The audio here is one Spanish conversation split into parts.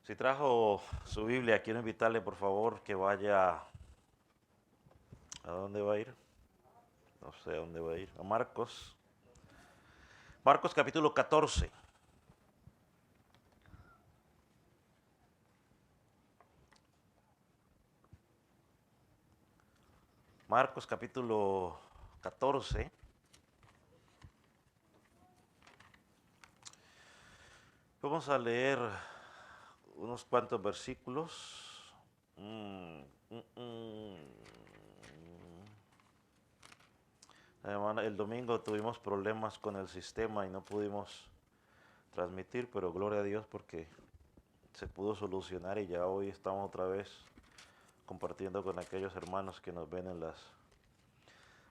Si trajo su Biblia, quiero invitarle por favor que vaya. ¿A dónde va a ir? No sé a dónde va a ir. A Marcos. Marcos capítulo 14. Marcos capítulo 14. Vamos a leer unos cuantos versículos. Mm, mm, mm. Hermano, el domingo tuvimos problemas con el sistema y no pudimos transmitir, pero gloria a Dios porque se pudo solucionar y ya hoy estamos otra vez compartiendo con aquellos hermanos que nos ven en las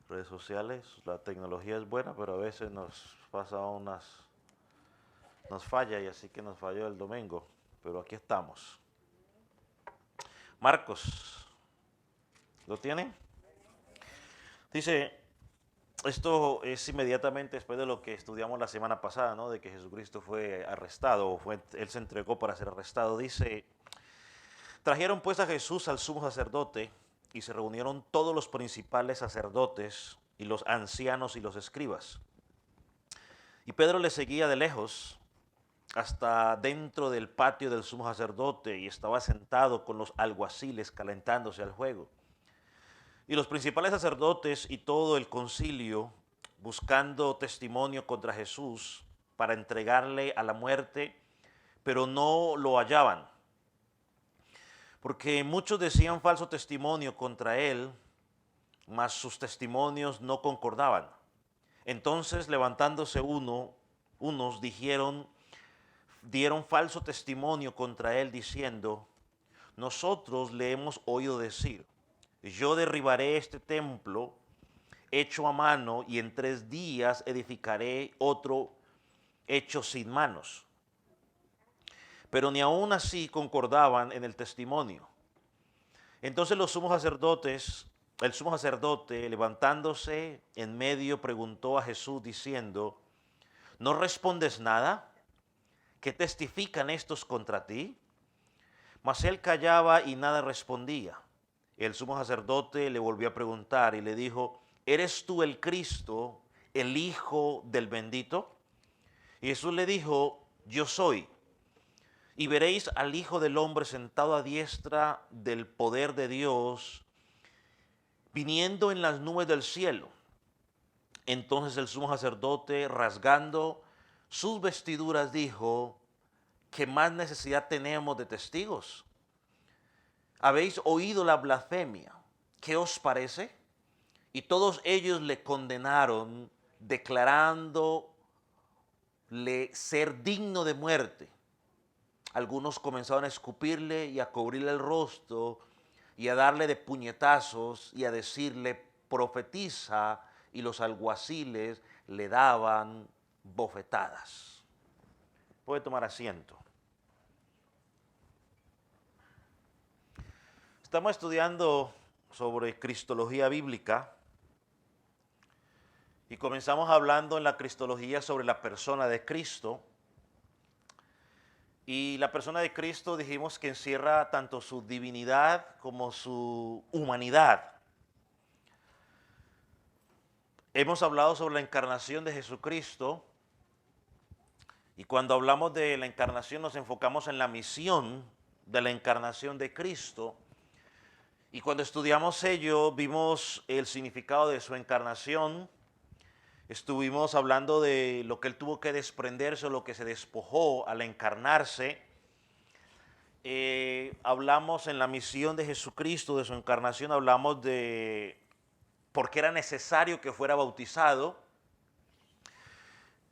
redes sociales. La tecnología es buena, pero a veces nos falla y así que nos falló el domingo, pero aquí estamos. Marcos, ¿lo tienen? Dice, esto es inmediatamente después de lo que estudiamos la semana pasada, ¿no? De que Jesucristo fue arrestado, él se entregó para ser arrestado. Dice, trajeron pues a Jesús al sumo sacerdote y se reunieron todos los principales sacerdotes y los ancianos y los escribas. Y Pedro le seguía de lejos hasta dentro del patio del sumo sacerdote y estaba sentado con los alguaciles calentándose al juego. Y los principales sacerdotes y todo el concilio buscando testimonio contra Jesús para entregarle a la muerte, pero no lo hallaban, porque muchos decían falso testimonio contra él, mas sus testimonios no concordaban. Entonces, levantándose unos dieron falso testimonio contra él diciendo, nosotros le hemos oído decir, yo derribaré este templo hecho a mano y en 3 días edificaré otro hecho sin manos. Pero ni aun así concordaban en el testimonio. Entonces el sumo sacerdote, levantándose en medio, preguntó a Jesús diciendo, ¿no respondes nada? ¿Qué testifican estos contra ti? Mas él callaba y nada respondía. El sumo sacerdote le volvió a preguntar y le dijo, ¿eres tú el Cristo, el Hijo del bendito? Y Jesús le dijo, yo soy. Y veréis al Hijo del hombre sentado a diestra del poder de Dios, viniendo en las nubes del cielo. Entonces el sumo sacerdote, rasgando sus vestiduras, dijo, ¿qué más necesidad tenemos de testigos? Habéis oído la blasfemia. ¿Qué os parece? Y todos ellos le condenaron, declarándole ser digno de muerte. Algunos comenzaron a escupirle y a cubrirle el rostro y a darle de puñetazos y a decirle, profetiza, y los alguaciles le daban bofetadas. Puede tomar asiento. Estamos estudiando sobre cristología bíblica y comenzamos hablando en la cristología sobre la persona de Cristo. Y la persona de Cristo dijimos que encierra tanto su divinidad como su humanidad. Hemos hablado sobre la encarnación de Jesucristo y cuando hablamos de la encarnación nos enfocamos en la misión de la encarnación de Cristo. Y cuando estudiamos ello, vimos el significado de su encarnación. Estuvimos hablando de lo que él tuvo que desprenderse, lo que se despojó al encarnarse. Hablamos en la misión de Jesucristo, de su encarnación, hablamos de por qué era necesario que fuera bautizado.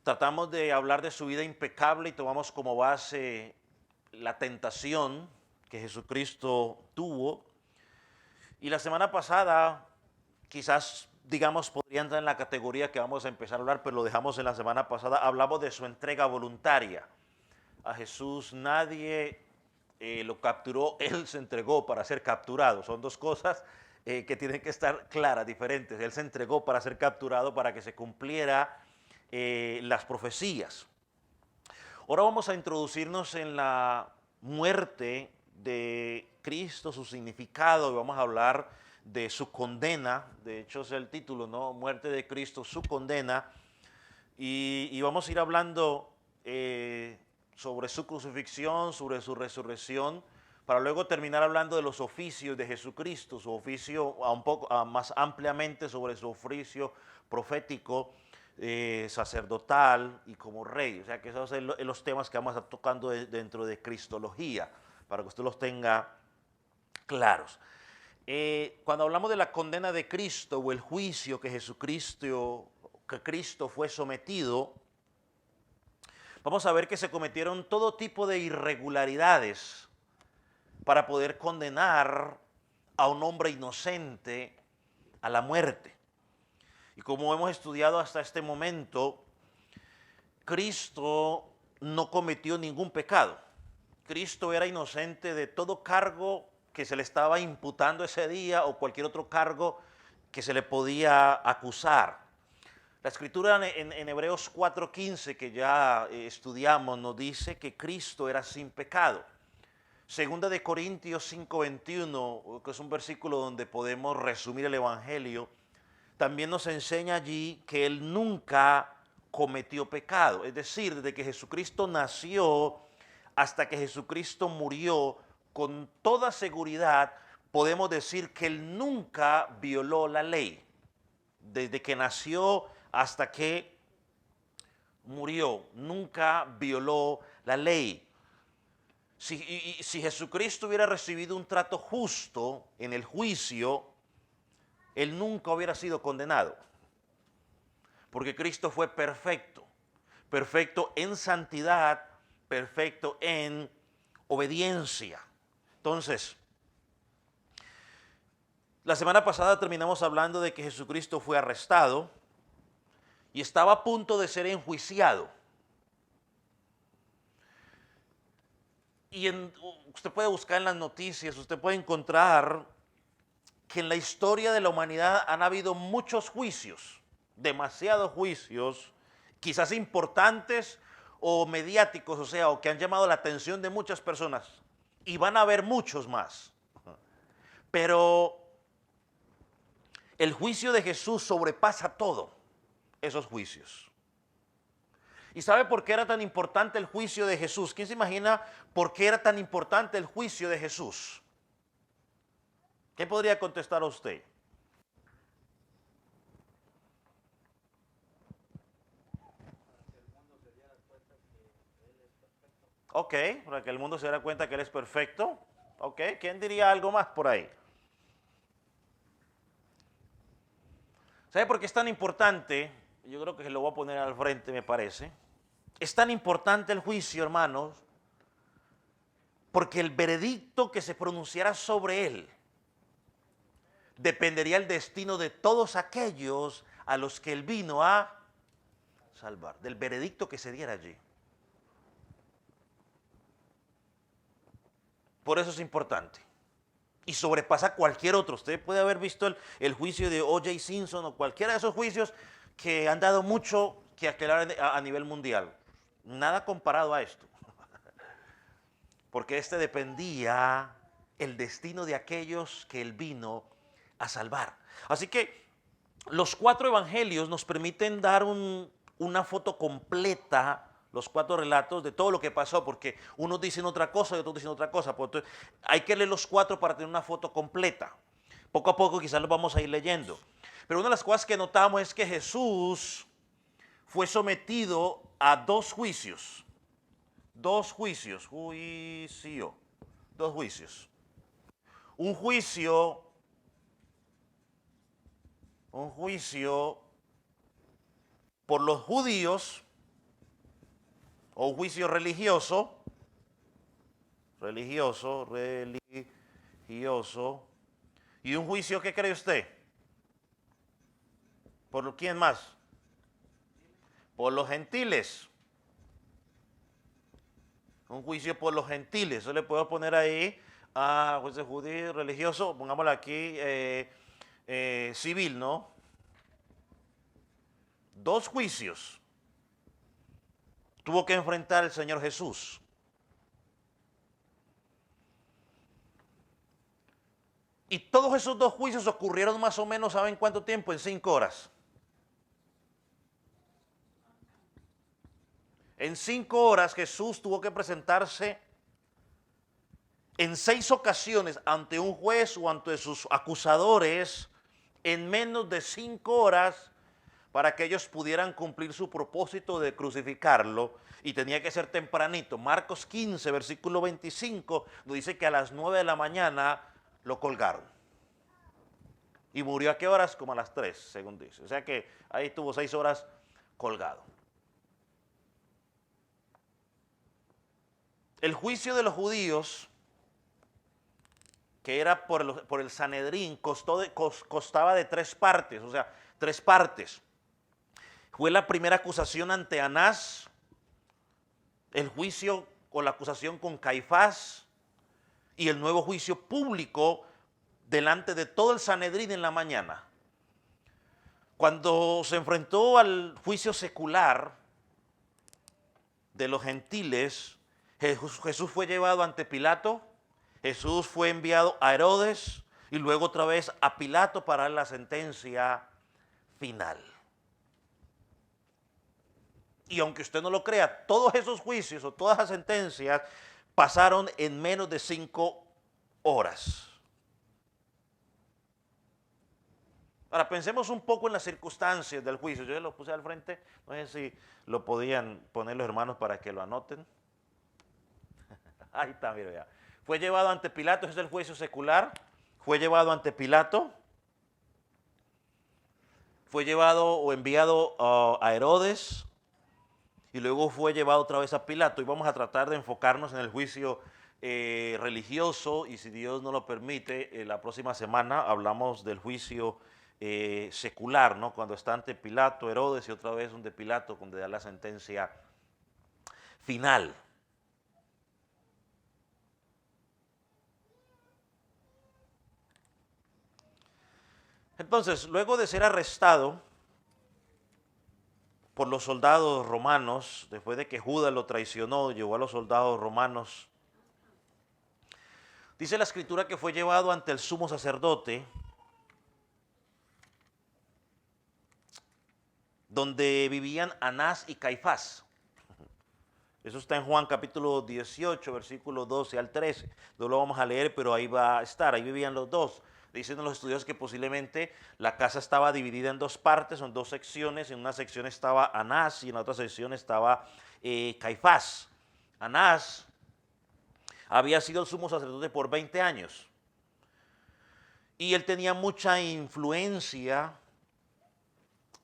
Tratamos de hablar de su vida impecable y tomamos como base la tentación que Jesucristo tuvo. Y la semana pasada, quizás, digamos, podría entrar en la categoría que vamos a empezar a hablar, pero lo dejamos en la semana pasada, hablamos de su entrega voluntaria. A Jesús nadie lo capturó, él se entregó para ser capturado. Son dos cosas que tienen que estar claras, diferentes. Él se entregó para ser capturado para que se cumpliera las profecías. Ahora vamos a introducirnos en la muerte de Cristo, su significado, y vamos a hablar de su condena. De hecho es el título, ¿no? Muerte de Cristo, su condena. Y vamos a ir hablando sobre su crucifixión, sobre su resurrección, para luego terminar hablando de los oficios de Jesucristo, su oficio un poco más ampliamente sobre su oficio profético, sacerdotal y como rey. O sea que esos son los temas que vamos a estar tocando dentro de Cristología, para que usted los tenga claros. Cuando hablamos de la condena de Cristo o el juicio que Cristo fue sometido, vamos a ver que se cometieron todo tipo de irregularidades para poder condenar a un hombre inocente a la muerte. Y como hemos estudiado hasta este momento, Cristo no cometió ningún pecado. Cristo era inocente de todo cargo que se le estaba imputando ese día o cualquier otro cargo que se le podía acusar. La escritura en Hebreos 4:15 que ya estudiamos nos dice que Cristo era sin pecado. Segunda de Corintios 5:21, que es un versículo donde podemos resumir el Evangelio, también nos enseña allí que Él nunca cometió pecado. Es decir, desde que Jesucristo nació hasta que Jesucristo murió, con toda seguridad podemos decir que Él nunca violó la ley. Desde que nació hasta que murió, nunca violó la ley. Si Jesucristo hubiera recibido un trato justo en el juicio, Él nunca hubiera sido condenado. Porque Cristo fue perfecto, perfecto en santidad, perfecto en obediencia. Entonces, la semana pasada terminamos hablando de que Jesucristo fue arrestado y estaba a punto de ser enjuiciado. Y usted puede buscar en las noticias, usted puede encontrar que en la historia de la humanidad han habido muchos juicios, demasiados juicios, quizás importantes o mediáticos, o sea, o que han llamado la atención de muchas personas. Y van a haber muchos más. Pero el juicio de Jesús sobrepasa todo esos juicios. ¿Y sabe por qué era tan importante el juicio de Jesús? ¿Quién se imagina por qué era tan importante el juicio de Jesús? ¿Qué podría contestar a usted? Ok, para que el mundo se diera cuenta que Él es perfecto. Ok, ¿quién diría algo más por ahí? ¿Sabe por qué es tan importante? Yo creo que se lo voy a poner al frente, me parece. Es tan importante el juicio, hermanos, porque el veredicto que se pronunciara sobre Él dependería el destino de todos aquellos a los que Él vino a salvar, del veredicto que se diera allí. Por eso es importante. Y sobrepasa cualquier otro. Usted puede haber visto el juicio de O.J. Simpson o cualquiera de esos juicios que han dado mucho que aclarar a nivel mundial. Nada comparado a esto. Porque este dependía el destino de aquellos que Él vino a salvar. Así que los 4 evangelios nos permiten dar una foto completa, los 4 relatos de todo lo que pasó, porque unos dicen otra cosa y otros dicen otra cosa. Pues entonces, hay que leer los 4 para tener una foto completa. Poco a poco quizás los vamos a ir leyendo. Pero una de las cosas que notamos es que Jesús fue sometido a 2 juicios. 2 juicios, dos juicios. Un juicio por los judíos, o un juicio religioso, y un juicio, ¿qué cree usted? ¿Por quién más? Por los gentiles. Un juicio por los gentiles, eso le puedo poner ahí a juicio judío, religioso, pongámoslo aquí, civil, ¿no? 2 juicios tuvo que enfrentar el Señor Jesús. Y todos esos dos juicios ocurrieron más o menos, ¿saben cuánto tiempo? En 5 horas. En 5 horas Jesús tuvo que presentarse en 6 ocasiones ante un juez o ante sus acusadores en menos de 5 horas para que ellos pudieran cumplir su propósito de crucificarlo, y tenía que ser tempranito. Marcos 15, versículo 25, nos dice que a las 9 de la mañana lo colgaron. ¿Y murió a qué horas? Como a las 3, según dice. O sea que ahí estuvo 6 horas colgado. El juicio de los judíos, que era por el Sanedrín, constaba de 3 partes, o sea, 3 partes. Fue la primera acusación ante Anás, el juicio o la acusación con Caifás y el nuevo juicio público delante de todo el Sanedrín en la mañana. Cuando se enfrentó al juicio secular de los gentiles, Jesús fue llevado ante Pilato, Jesús fue enviado a Herodes y luego otra vez a Pilato para dar la sentencia final. Y aunque usted no lo crea, todos esos juicios o todas las sentencias pasaron en menos de 5 horas. Ahora, pensemos un poco en las circunstancias del juicio. Yo lo puse al frente, no sé si lo podían poner los hermanos para que lo anoten. Ahí está, mira ya. Fue llevado ante Pilato, ese es el juicio secular. Fue llevado ante Pilato. Fue llevado o enviado a Herodes. Y luego fue llevado otra vez a Pilato. Y vamos a tratar de enfocarnos en el juicio religioso. Y si Dios nos lo permite, la próxima semana hablamos del juicio secular, ¿no? Cuando está ante Pilato, Herodes, y otra vez donde Pilato, donde da la sentencia final. Entonces, luego de ser arrestado por los soldados romanos, después de que Judas lo traicionó, llevó a los soldados romanos, dice la escritura que fue llevado ante el sumo sacerdote, donde vivían Anás y Caifás. Eso está en Juan capítulo 18, versículos 12 al 13. No lo vamos a leer, pero ahí va a estar. Ahí vivían los dos. Dicen los estudiosos que posiblemente la casa estaba dividida en 2 partes, en 2 secciones. En una sección estaba Anás y en la otra sección estaba Caifás. Anás había sido el sumo sacerdote por 20 años. Y él tenía mucha influencia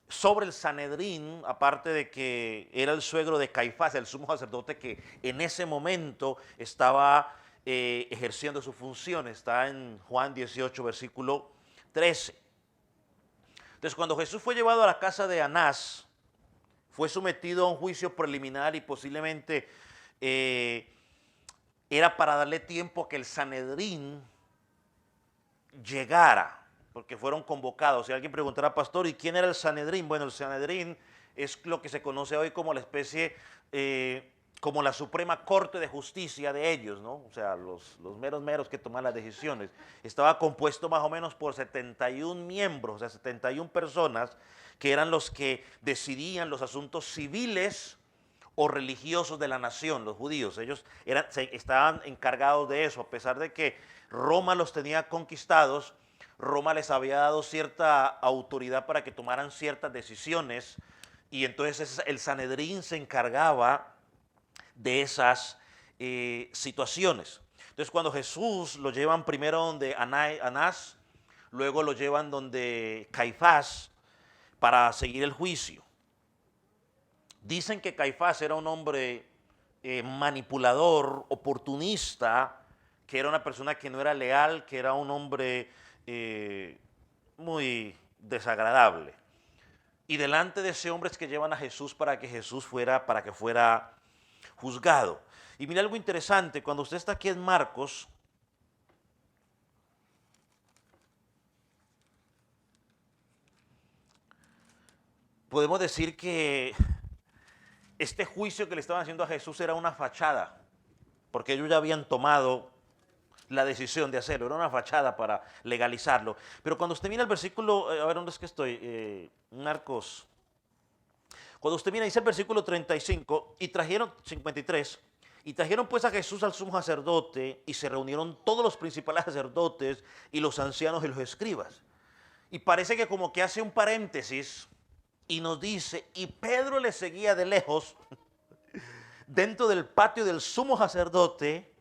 sobre el Sanedrín, aparte de que era el suegro de Caifás, el sumo sacerdote que en ese momento estaba ejerciendo su función. Está en Juan 18, versículo 13. Entonces, cuando Jesús fue llevado a la casa de Anás, fue sometido a un juicio preliminar y posiblemente era para darle tiempo a que el Sanedrín llegara, porque fueron convocados. Si alguien preguntara, pastor, ¿y quién era el Sanedrín? Bueno, el Sanedrín es lo que se conoce hoy como la especie, como la Suprema Corte de Justicia de ellos, ¿no? O sea, los meros que toman las decisiones. Estaba compuesto más o menos por 71 miembros, o sea, 71 personas que eran los que decidían los asuntos civiles o religiosos de la nación, los judíos. Ellos estaban encargados de eso, a pesar de que Roma los tenía conquistados. Roma les había dado cierta autoridad para que tomaran ciertas decisiones, y entonces el Sanedrín se encargaba de esas situaciones. Entonces, cuando Jesús lo llevan primero donde Anás, luego lo llevan donde Caifás para seguir el juicio. Dicen que Caifás era un hombre manipulador, oportunista, que era una persona que no era leal, que era un hombre muy desagradable. Y delante de ese hombre es que llevan a Jesús para que fuera juzgado. Y mira algo interesante, cuando usted está aquí en Marcos, podemos decir que este juicio que le estaban haciendo a Jesús era una fachada, porque ellos ya habían tomado la decisión de hacerlo, era una fachada para legalizarlo. Pero cuando usted mira el versículo, a ver, ¿dónde es que estoy? Marcos. Cuando usted mira, dice el versículo 35, y trajeron, 53, y trajeron pues a Jesús al sumo sacerdote, y se reunieron todos los principales sacerdotes, y los ancianos y los escribas. Y parece que como que hace un paréntesis, y nos dice, y Pedro le seguía de lejos, dentro del patio del sumo sacerdote,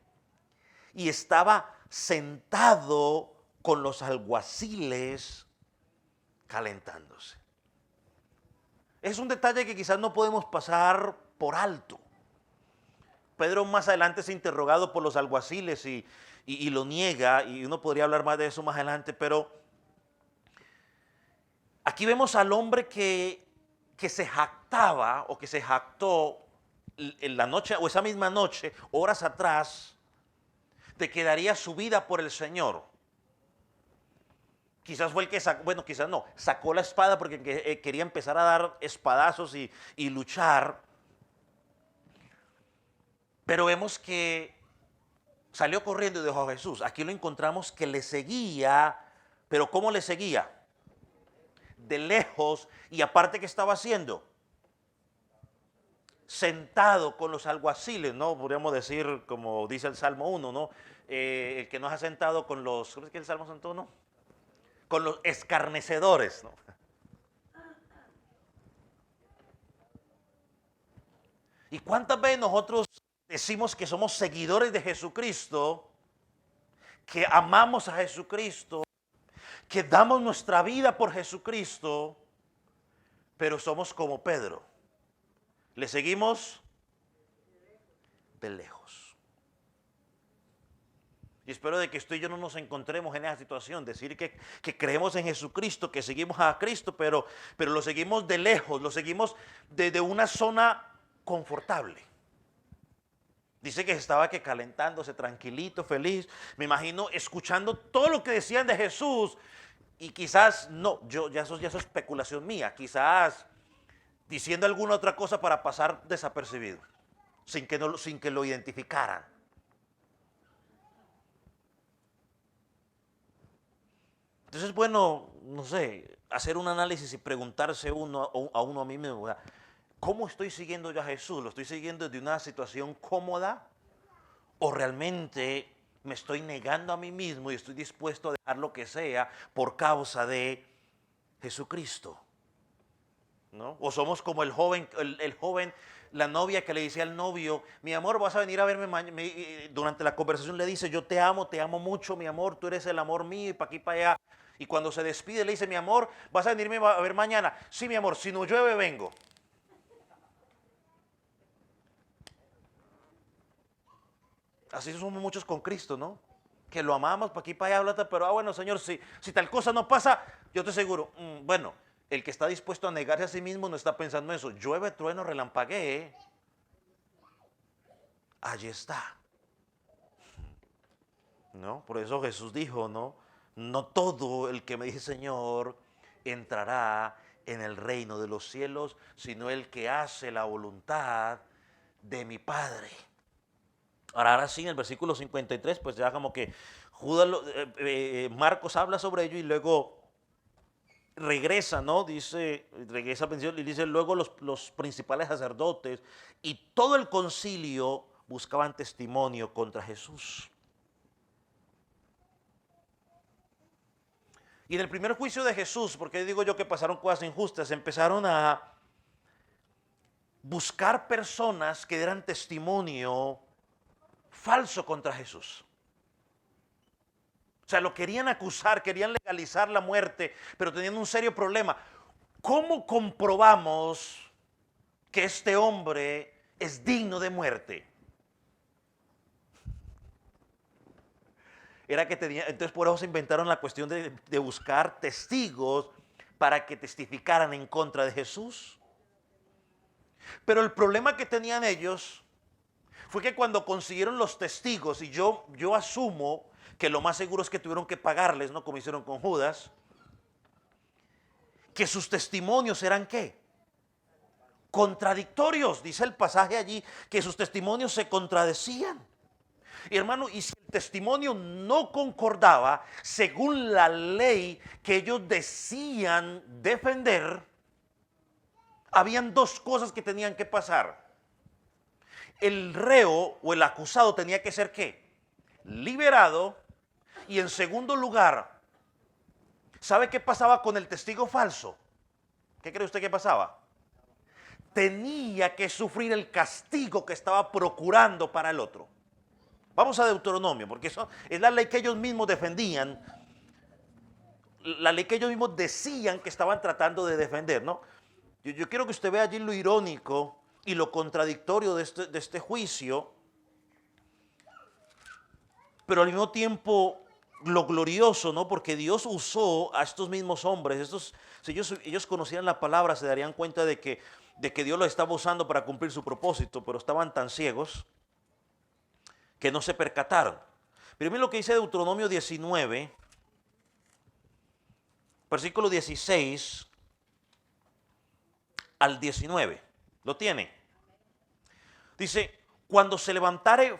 y estaba sentado con los alguaciles calentándose. Es un detalle que quizás no podemos pasar por alto. Pedro más adelante es interrogado por los alguaciles y lo niega, y uno podría hablar más de eso más adelante, pero aquí vemos al hombre que se jactaba o que se jactó en la noche o esa misma noche, horas atrás, de que daría su vida por el Señor. Quizás fue el que sacó, bueno, quizás no, sacó la espada porque quería empezar a dar espadazos y luchar. Pero vemos que salió corriendo y dejó a Jesús. Aquí lo encontramos que le seguía, pero ¿cómo le seguía? De lejos, y aparte, ¿qué estaba haciendo? Sentado con los alguaciles, ¿no? Podríamos decir, como dice el Salmo 1, ¿no? El que no ha sentado con los, ¿cómo es que el Salmo 101? Con los escarnecedores, ¿no? ¿Y cuántas veces nosotros decimos que somos seguidores de Jesucristo, que amamos a Jesucristo, que damos nuestra vida por Jesucristo, pero somos como Pedro? Le seguimos de lejos. Y espero de que usted y yo no nos encontremos en esa situación, decir que creemos en Jesucristo, que seguimos a Cristo, pero lo seguimos de lejos, lo seguimos desde una zona confortable. Dice que estaba que calentándose, tranquilito, feliz, me imagino escuchando todo lo que decían de Jesús, y quizás, no, ya eso es especulación mía, quizás diciendo alguna otra cosa para pasar desapercibido, sin que lo identificaran. Entonces es bueno, no sé, hacer un análisis y preguntarse a uno a mí mismo, ¿cómo estoy siguiendo yo a Jesús? ¿Lo estoy siguiendo desde una situación cómoda? ¿O realmente me estoy negando a mí mismo y estoy dispuesto a dejar lo que sea por causa de Jesucristo? ¿No? O somos como el joven, la novia que le decía al novio, mi amor, vas a venir a verme durante la conversación le dice, yo te amo mucho, mi amor, tú eres el amor mío, y para aquí, para allá. Y cuando se despide le dice, mi amor, vas a venirme a ver mañana. Sí, mi amor, si no llueve, vengo. Así somos muchos con Cristo, ¿no? Que lo amamos para aquí, para allá, pero bueno, Señor, si tal cosa no pasa, yo te aseguro, bueno, el que está dispuesto a negarse a sí mismo no está pensando eso. Llueve, trueno, relampaguee, allí está. ¿No? Por eso Jesús dijo, ¿no? No todo el que me dice Señor entrará en el reino de los cielos, sino el que hace la voluntad de mi Padre. Ahora sí, en el versículo 53, pues ya como que Marcos habla sobre ello y luego regresa, ¿no? Dice, regresa y dice, luego los principales sacerdotes y todo el concilio buscaban testimonio contra Jesús. Y en el primer juicio de Jesús, porque digo yo que pasaron cosas injustas, empezaron a buscar personas que dieran testimonio falso contra Jesús. O sea, lo querían acusar, querían legalizar la muerte, pero tenían un serio problema. ¿Cómo comprobamos que este hombre es digno de muerte? Era que entonces por eso se inventaron la cuestión de buscar testigos para que testificaran en contra de Jesús. Pero el problema que tenían ellos fue que cuando consiguieron los testigos, y yo asumo que lo más seguro es que tuvieron que pagarles, ¿no? Como hicieron con Judas, que sus testimonios eran ¿qué? Contradictorios. Dice el pasaje allí que sus testimonios se contradecían. Y hermano, y si el testimonio no concordaba según la ley que ellos decían defender, habían dos cosas que tenían que pasar. El reo o el acusado tenía que ser ¿qué? Liberado. Y en segundo lugar, ¿sabe qué pasaba con el testigo falso? ¿Qué cree usted que pasaba? Tenía que sufrir el castigo que estaba procurando para el otro. Vamos a Deuteronomio, porque eso es la ley que ellos mismos defendían, la ley que ellos mismos decían que estaban tratando de defender, ¿no? Yo quiero que usted vea allí lo irónico y lo contradictorio de este juicio, pero al mismo tiempo lo glorioso, ¿no? Porque Dios usó a estos mismos hombres, si ellos conocían la palabra, se darían cuenta de que Dios los estaba usando para cumplir su propósito, pero estaban tan ciegos que no se percataron. Pero miren lo que dice Deuteronomio 19, versículo 16 al 19. ¿Lo tiene? Dice, cuando se levantare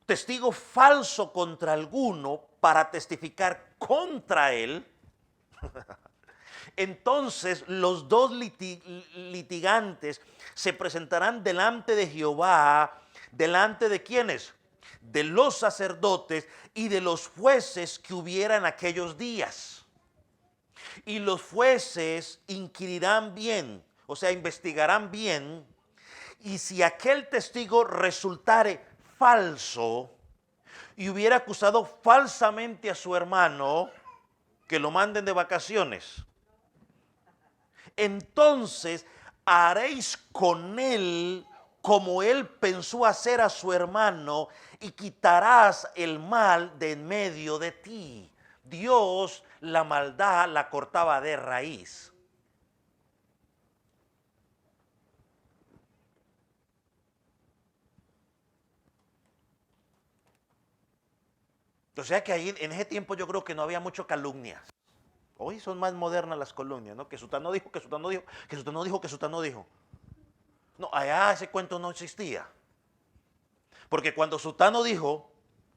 testigo falso contra alguno para testificar contra él, entonces los dos litigantes se presentarán delante de Jehová, delante de quienes, de los sacerdotes y de los jueces que hubiera en aquellos días. Y los jueces inquirirán bien, o sea, investigarán bien, y si aquel testigo resultare falso y hubiera acusado falsamente a su hermano, que lo manden de vacaciones, entonces haréis con él como él pensó hacer a su hermano y quitarás el mal de en medio de ti. Dios la maldad la cortaba de raíz. O sea que ahí en ese tiempo yo creo que no había mucho calumnias. Hoy son más modernas las calumnias, ¿no? Que sutano dijo, que sutano dijo, que sutano dijo, que sutano dijo. No, allá ese cuento no existía. Porque cuando sutano dijo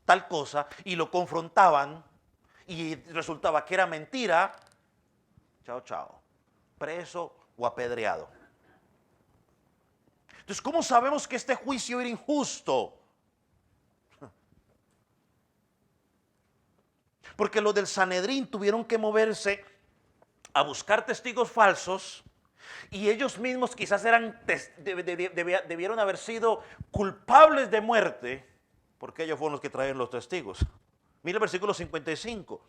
tal cosa y lo confrontaban y resultaba que era mentira, chao, chao, preso o apedreado. Entonces, ¿cómo sabemos que este juicio era injusto? Porque los del Sanedrín tuvieron que moverse a buscar testigos falsos y ellos mismos quizás debieron haber sido culpables de muerte porque ellos fueron los que trajeron los testigos. Mira el versículo 55.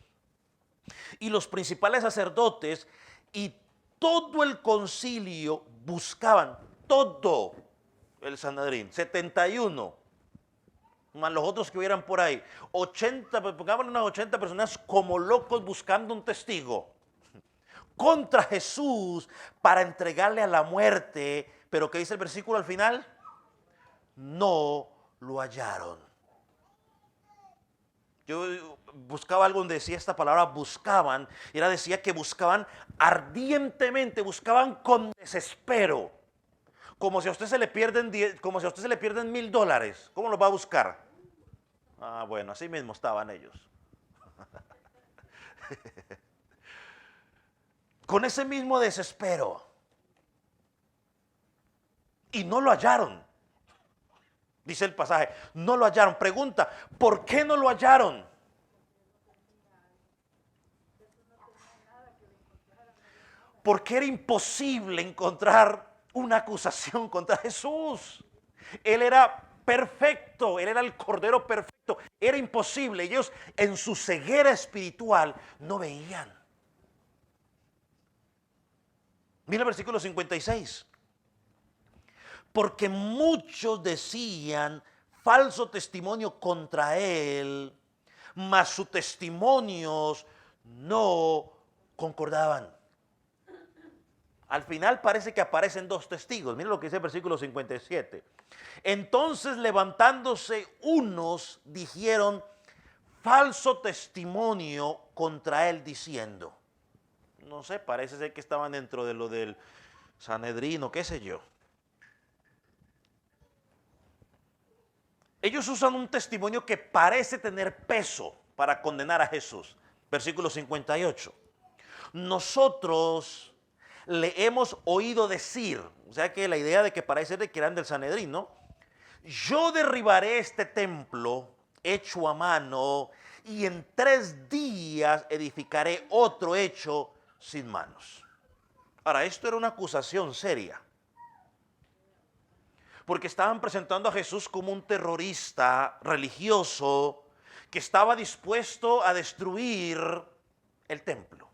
Y los principales sacerdotes y todo el concilio buscaban, todo el Sanedrín, 71, más los otros que hubieran por ahí, 80, pongámosle unas 80 personas como locos buscando un testigo contra Jesús para entregarle a la muerte. Pero ¿qué dice el versículo al final? No lo hallaron. Yo buscaba algo donde decía esta palabra buscaban, y era decía que buscaban ardientemente, buscaban con desespero. Como si a usted se le pierden como si a usted se le pierden $1,000. ¿Cómo los va a buscar? Ah, bueno, así mismo estaban ellos. Con ese mismo desespero. Y no lo hallaron. Dice el pasaje, no lo hallaron. Pregunta, ¿por qué no lo hallaron? Porque era imposible encontrar una acusación contra Jesús. Él era perfecto, él era el Cordero perfecto. Era imposible. Ellos en su ceguera espiritual no veían. Mira el versículo 56. Porque muchos decían falso testimonio contra él, mas sus testimonios no concordaban. Al final parece que aparecen dos testigos. Miren lo que dice el versículo 57. Entonces levantándose unos dijeron falso testimonio contra él diciendo. No sé, parece ser que estaban dentro de lo del Sanedrín o qué sé yo. Ellos usan un testimonio que parece tener peso para condenar a Jesús. Versículo 58. Nosotros le hemos oído decir, o sea que la idea de que parece de que eran del Sanedrín, ¿no? Yo derribaré este templo hecho a mano y en 3 días edificaré otro hecho sin manos. Ahora, esto era una acusación seria, porque estaban presentando a Jesús como un terrorista religioso que estaba dispuesto a destruir el templo.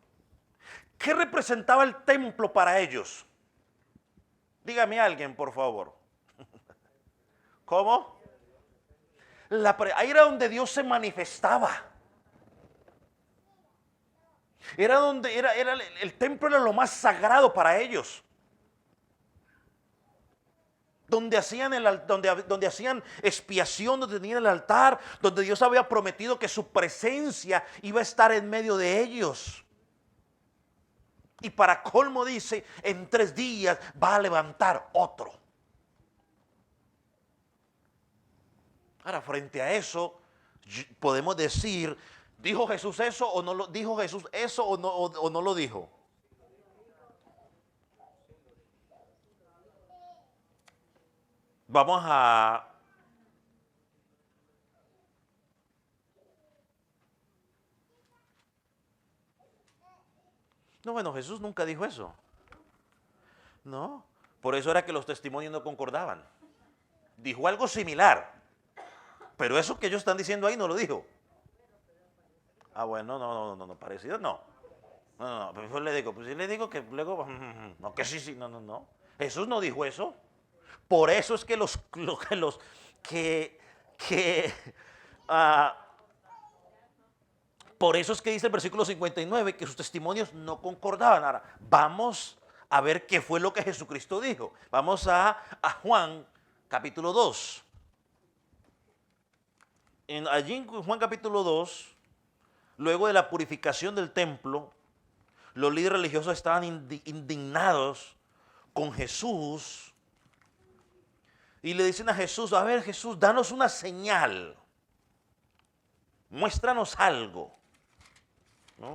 ¿Qué representaba el templo para ellos? Dígame alguien, por favor. ¿Cómo? Ahí era donde Dios se manifestaba. Era donde el templo era lo más sagrado para ellos. Donde hacían, donde hacían expiación, donde tenían el altar, donde Dios había prometido que su presencia iba a estar en medio de ellos. Y para colmo dice, en 3 días va a levantar otro. Ahora, frente a eso, podemos decir, ¿dijo Jesús eso o no lo dijo Jesús eso o no lo dijo? Vamos a... No, bueno, Jesús nunca dijo eso. No, por eso era que los testimonios no concordaban. Dijo algo similar, pero eso que ellos están diciendo ahí no lo dijo. Ah, bueno, no, parecido no. No, pues le digo que luego, no, que sí, no. Jesús no dijo eso. Por eso es que por eso es que dice el versículo 59 que sus testimonios no concordaban. Ahora, vamos a ver qué fue lo que Jesucristo dijo. Vamos a Juan capítulo 2. Allí en Juan capítulo 2, luego de la purificación del templo, los líderes religiosos estaban indignados con Jesús y le dicen a Jesús, a ver Jesús, danos una señal, muéstranos algo. ¿No?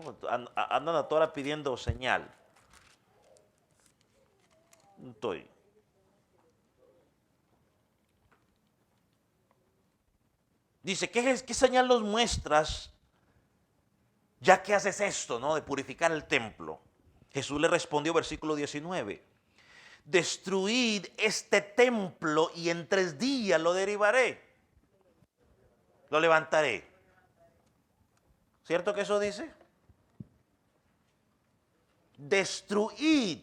Andan a toda hora pidiendo señal. Dice, ¿qué señal nos muestras ya que haces esto, ¿no? De purificar el templo? Jesús le respondió, versículo 19, destruid este templo y en 3 días lo derribaré, lo levantaré. ¿Cierto que eso dice? Destruid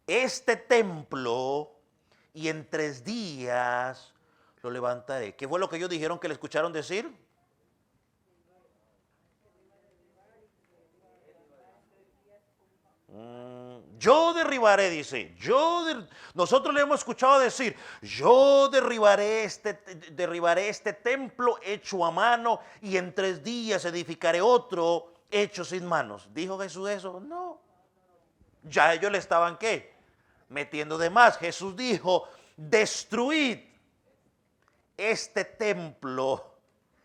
este templo y en 3 días lo levantaré. ¿Qué fue lo que ellos dijeron que le escucharon decir? Yo derribaré, dice. Nosotros le hemos escuchado decir, yo derribaré este templo hecho a mano y en 3 días edificaré otro hecho sin manos. ¿Dijo Jesús eso? No. Ya ellos le estaban, ¿qué? Metiendo de más. Jesús dijo, destruid este templo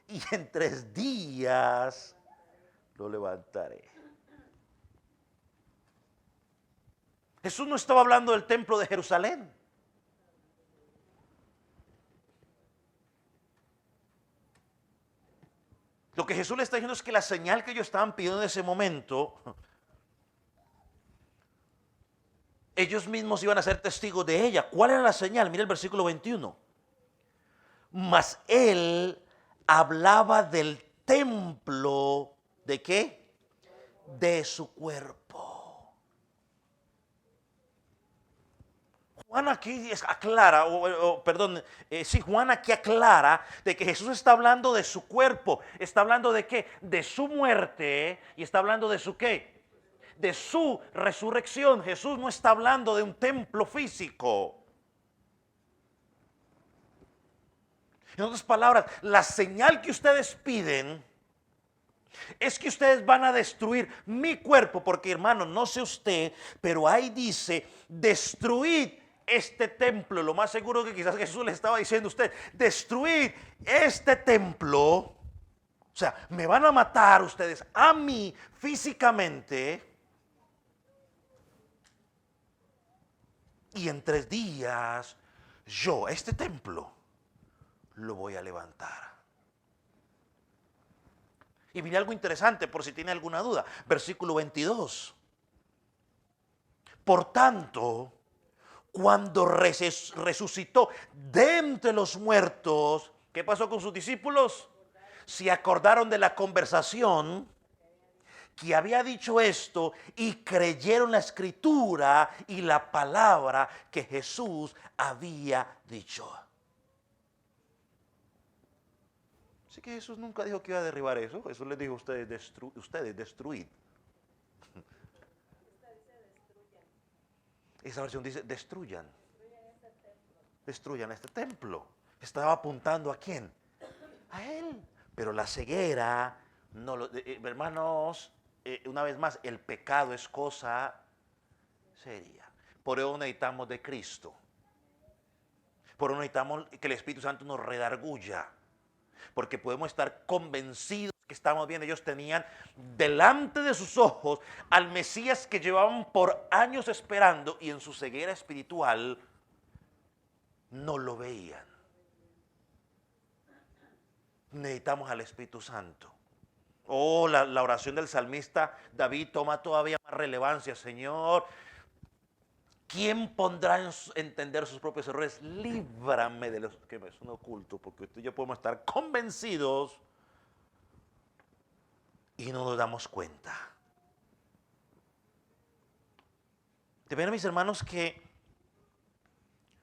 y en 3 días lo levantaré. Jesús no estaba hablando del templo de Jerusalén. Lo que Jesús le está diciendo es que la señal que ellos estaban pidiendo en ese momento, ellos mismos iban a ser testigos de ella. ¿Cuál era la señal? Mira el versículo 21. Mas él hablaba del templo, ¿de qué? De su cuerpo. Juan aquí aclara, Juan aquí aclara de que Jesús está hablando de su cuerpo, está hablando de qué, de su muerte y está hablando de su qué, de su resurrección. Jesús no está hablando de un templo físico. En otras palabras, la señal que ustedes piden es que ustedes van a destruir mi cuerpo, porque hermano, no sé usted, pero ahí dice, destruid este templo, lo más seguro que quizás Jesús le estaba diciendo a usted, destruid este templo, o sea, me van a matar ustedes a mí físicamente, y en 3 días yo, este templo, lo voy a levantar. Y viene algo interesante por si tiene alguna duda. Versículo 22. Por tanto, cuando resucitó de entre los muertos, ¿qué pasó con sus discípulos? Se acordaron de la conversación que había dicho esto y creyeron la escritura y la palabra que Jesús había dicho. Así que Jesús nunca dijo que iba a derribar eso. Jesús les dijo a ustedes, destruid. Esa versión dice, destruyan. Destruyan este templo. Estaba apuntando ¿a quién? A él. Pero la ceguera, no lo, hermanos, una vez más, el pecado es cosa seria. Por eso necesitamos de Cristo. Por eso necesitamos que el Espíritu Santo nos redarguya. Porque podemos estar convencidos que estamos bien. Ellos tenían delante de sus ojos al Mesías que llevaban por años esperando, y en su ceguera espiritual no lo veían. Necesitamos al Espíritu Santo. Oh, la oración del salmista David toma todavía más relevancia. Señor, ¿quién pondrá en entender sus propios errores? Líbrame de los que me son ocultos, porque usted y yo podemos estar convencidos y no nos damos cuenta. De ver, mis hermanos, que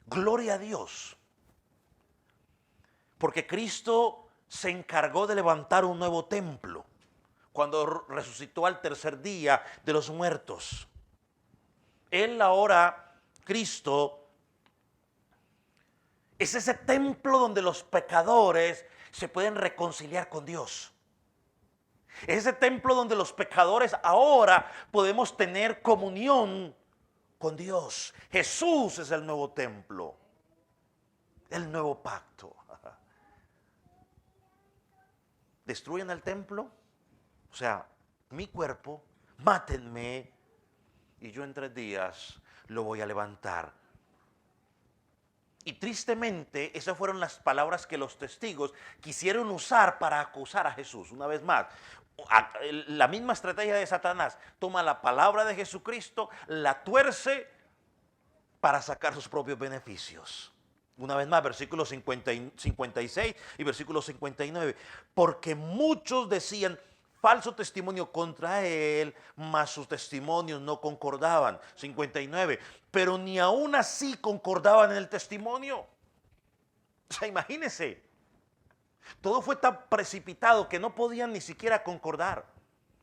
gloria a Dios, porque Cristo se encargó de levantar un nuevo templo cuando resucitó al 3er día de los muertos. Él ahora, Cristo, es ese templo donde los pecadores se pueden reconciliar con Dios. Es ese templo donde los pecadores ahora podemos tener comunión con Dios. Jesús es el nuevo templo, el nuevo pacto. Destruyen el templo, o sea, mi cuerpo, mátenme, y yo en 3 días lo voy a levantar. Y tristemente, esas fueron las palabras que los testigos quisieron usar para acusar a Jesús. Una vez más, la misma estrategia de Satanás: toma la palabra de Jesucristo, la tuerce para sacar sus propios beneficios. Una vez más, versículos 56 y versículo 59. Porque muchos decían falso testimonio contra él, mas sus testimonios no concordaban. 59. Pero ni aún así concordaban en el testimonio. O sea, imagínense. Todo fue tan precipitado que no podían ni siquiera concordar,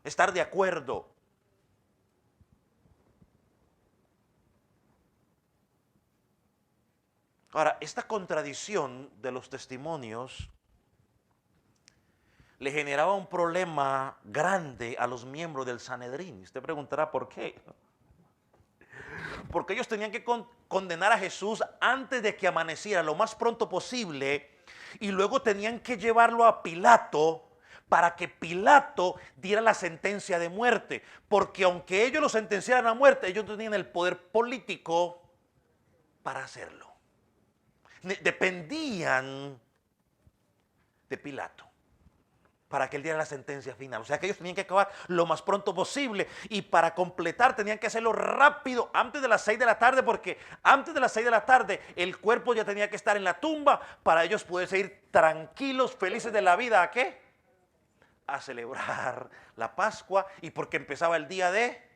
estar de acuerdo. Ahora, esta contradicción de los testimonios le generaba un problema grande a los miembros del Sanedrín. Usted preguntará por qué. Porque ellos tenían que condenar a Jesús antes de que amaneciera, lo más pronto posible, y luego tenían que llevarlo a Pilato para que Pilato diera la sentencia de muerte. Porque aunque ellos lo sentenciaran a muerte, ellos no tenían el poder político para hacerlo. Dependían de Pilato para que él diera la sentencia final. O sea que ellos tenían que acabar lo más pronto posible, y para completar tenían que hacerlo rápido, antes de las 6 de la tarde, porque antes de las 6 de la tarde el cuerpo ya tenía que estar en la tumba para ellos poder seguir tranquilos, felices de la vida. ¿A qué? A celebrar la Pascua, y porque empezaba el día de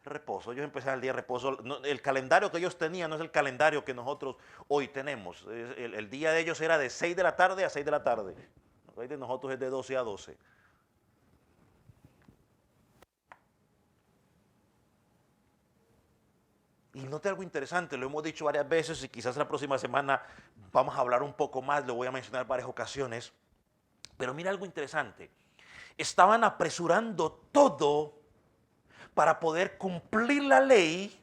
reposo. Ellos empezaron el día de reposo. El calendario que ellos tenían no es el calendario que nosotros hoy tenemos. El día de ellos era de 6 de la tarde a 6 de la tarde. El de nosotros es de 12 a 12. Y note algo interesante, lo hemos dicho varias veces, y quizás la próxima semana vamos a hablar un poco más, lo voy a mencionar varias ocasiones. Pero mira algo interesante. Estaban apresurando todo para poder cumplir la ley,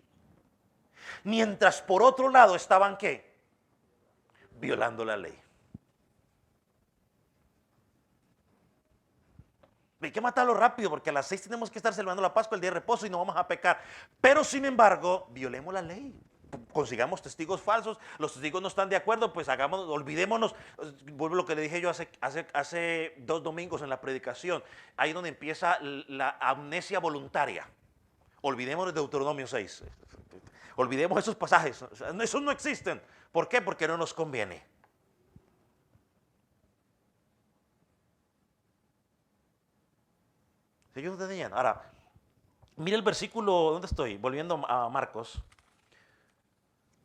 Mientras por otro lado estaban ¿qué? Violando la ley. Hay que matarlo rápido porque a las 6 tenemos que estar celebrando la Pascua, el día de reposo, y no vamos a pecar. Pero sin embargo, violemos la ley. Consigamos testigos falsos, los testigos no están de acuerdo, pues olvidémonos. Vuelvo a lo que le dije yo hace 2 domingos en la predicación. Ahí donde empieza la amnesia voluntaria. Olvidémonos de Deuteronomio 6. Olvidemos esos pasajes. Esos no existen. ¿Por qué? Porque no nos conviene. Ellos no tenían. Ahora, mire el versículo, ¿dónde estoy? Volviendo a Marcos.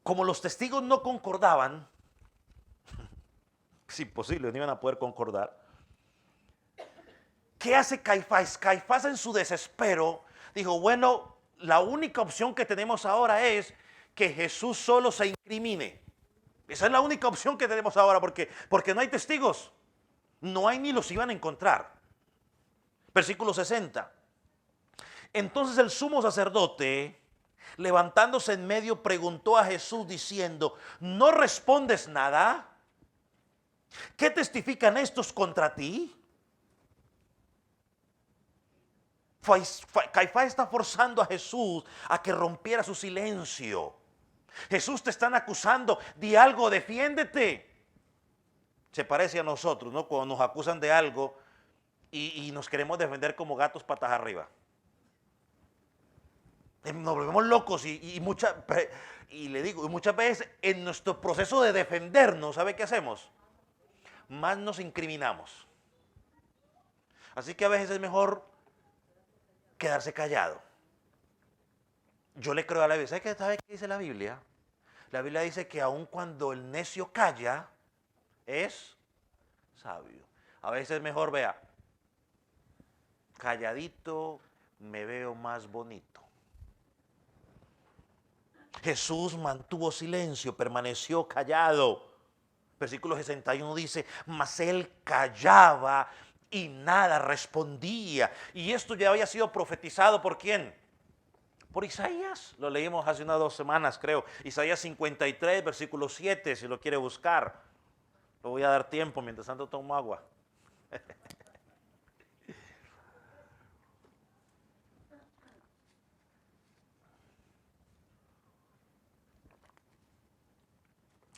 Como los testigos no concordaban, es imposible, no iban a poder concordar. ¿Qué hace Caifás? Caifás en su desespero dijo, bueno, la única opción que tenemos ahora es que Jesús solo se incrimine. Esa es la única opción que tenemos ahora porque no hay testigos. No hay ni los iban a encontrar. Versículo 60. Entonces el sumo sacerdote, levantándose en medio, preguntó a Jesús diciendo, ¿no respondes nada? ¿Qué testifican estos contra ti? Caifás está forzando a Jesús a que rompiera su silencio. Jesús, te están acusando, di algo, defiéndete. Se parece a nosotros, ¿no? Cuando nos acusan de algo y nos queremos defender como gatos patas arriba. Nos volvemos locos y le digo, muchas veces en nuestro proceso de defendernos, ¿sabe qué hacemos? Más nos incriminamos. Así que a veces es mejor quedarse callado. Yo le creo a la Biblia. ¿Sabe qué dice la Biblia? La Biblia dice que aun cuando el necio calla, es sabio. A veces es mejor, vea, calladito me veo más bonito. Jesús mantuvo silencio, permaneció callado. Versículo 61 dice, mas él callaba y nada respondía. Y esto ya había sido profetizado ¿por quién? Por Isaías. Lo leímos hace unas 2 semanas, creo. Isaías 53, versículo 7, si lo quiere buscar. Lo voy a dar tiempo, mientras tanto tomo agua.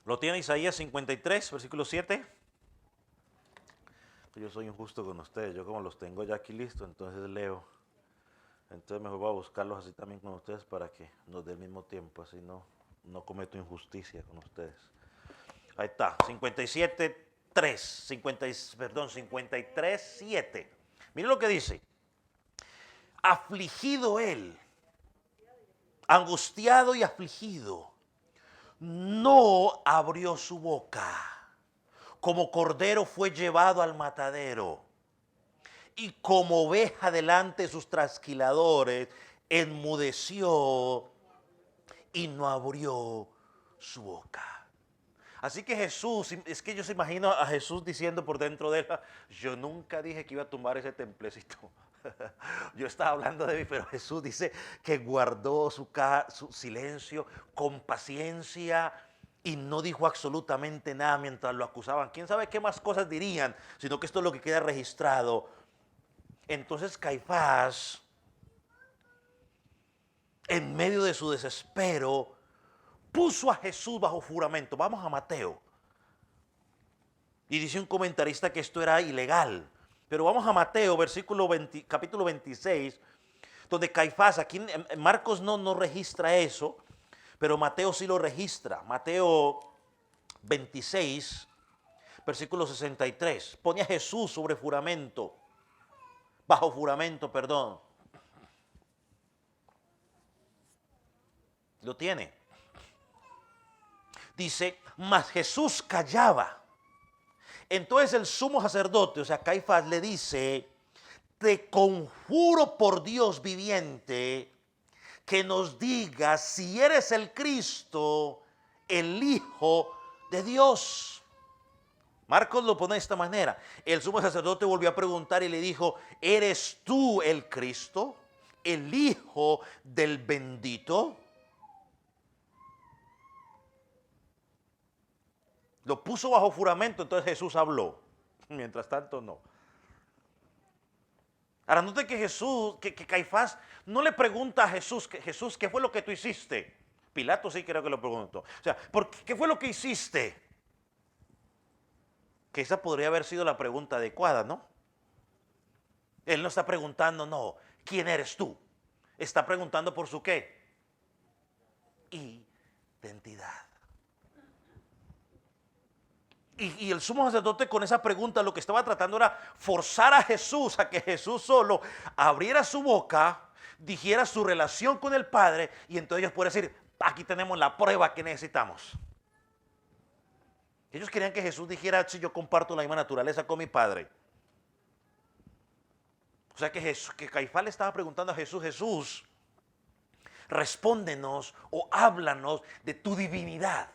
¿Lo tiene Isaías 53, versículo 7? Yo soy injusto con ustedes. Yo como los tengo ya aquí listos, entonces leo. Entonces mejor voy a buscarlos así también con ustedes para que nos dé el mismo tiempo. Así no cometo injusticia con ustedes. Ahí está, 57, 3. 53, 7. Mire lo que dice. Afligido él, angustiado y afligido, no abrió su boca. Como cordero fue llevado al matadero, y como oveja delante de sus trasquiladores, enmudeció y no abrió su boca. Así que Jesús, es que yo se imagino a Jesús diciendo por dentro de él, yo nunca dije que iba a tumbar ese templecito. Yo estaba hablando de mí, pero Jesús dice que guardó su silencio con paciencia y no dijo absolutamente nada mientras lo acusaban. ¿Quién sabe qué más cosas dirían? Sino que esto es lo que queda registrado. Entonces Caifás, en medio de su desespero, puso a Jesús bajo juramento. Vamos a Mateo. Y dice un comentarista que esto era ilegal. Pero vamos a Mateo, capítulo 26, donde Caifás, aquí en Marcos no registra eso, pero Mateo sí lo registra. Mateo 26, versículo 63. Pone a Jesús sobre juramento, bajo juramento, perdón. Lo tiene. Dice, mas Jesús callaba. Entonces el sumo sacerdote, o sea, Caifás, le dice, te conjuro por Dios viviente que nos digas si eres el Cristo, el Hijo de Dios. Marcos lo pone de esta manera. El sumo sacerdote volvió a preguntar y le dijo, ¿eres tú el Cristo, el Hijo del bendito? Lo puso bajo juramento, entonces Jesús habló. Mientras tanto, no. Ahora, note que que Caifás no le pregunta a Jesús, Jesús, ¿qué fue lo que tú hiciste? Pilato sí creo que lo preguntó. O sea, ¿qué fue lo que hiciste? Que esa podría haber sido la pregunta adecuada, ¿no? Él no está preguntando, no, ¿quién eres tú? Está preguntando por su qué? Identidad. Y el sumo sacerdote con esa pregunta lo que estaba tratando era forzar a Jesús a que Jesús solo abriera su boca, dijera su relación con el Padre y entonces ellos pueden decir, aquí tenemos la prueba que necesitamos. Ellos querían que Jesús dijera, si yo comparto la misma naturaleza con mi Padre. O sea que Caifás le estaba preguntando a Jesús, Jesús, respóndenos o háblanos de tu divinidad.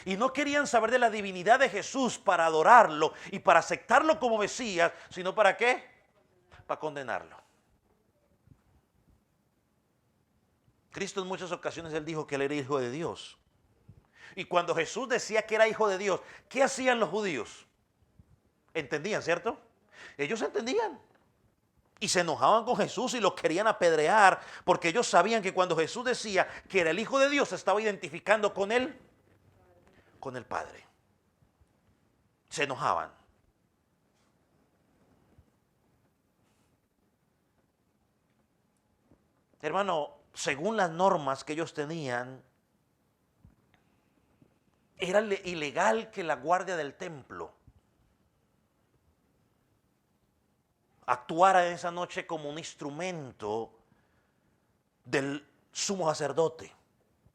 Y no querían saber de la divinidad de Jesús para adorarlo y para aceptarlo como Mesías, sino ¿para qué? Para condenarlo. Cristo en muchas ocasiones él dijo que él era hijo de Dios. Y cuando Jesús decía que era hijo de Dios, ¿qué hacían los judíos? ¿Entendían, cierto? Ellos entendían. Y se enojaban con Jesús y lo querían apedrear porque ellos sabían que cuando Jesús decía que era el hijo de Dios se estaba identificando con él. Con el Padre. Se enojaban. Hermano, según las normas que ellos tenían, era ilegal que la guardia del templo actuara esa noche como un instrumento del sumo sacerdote.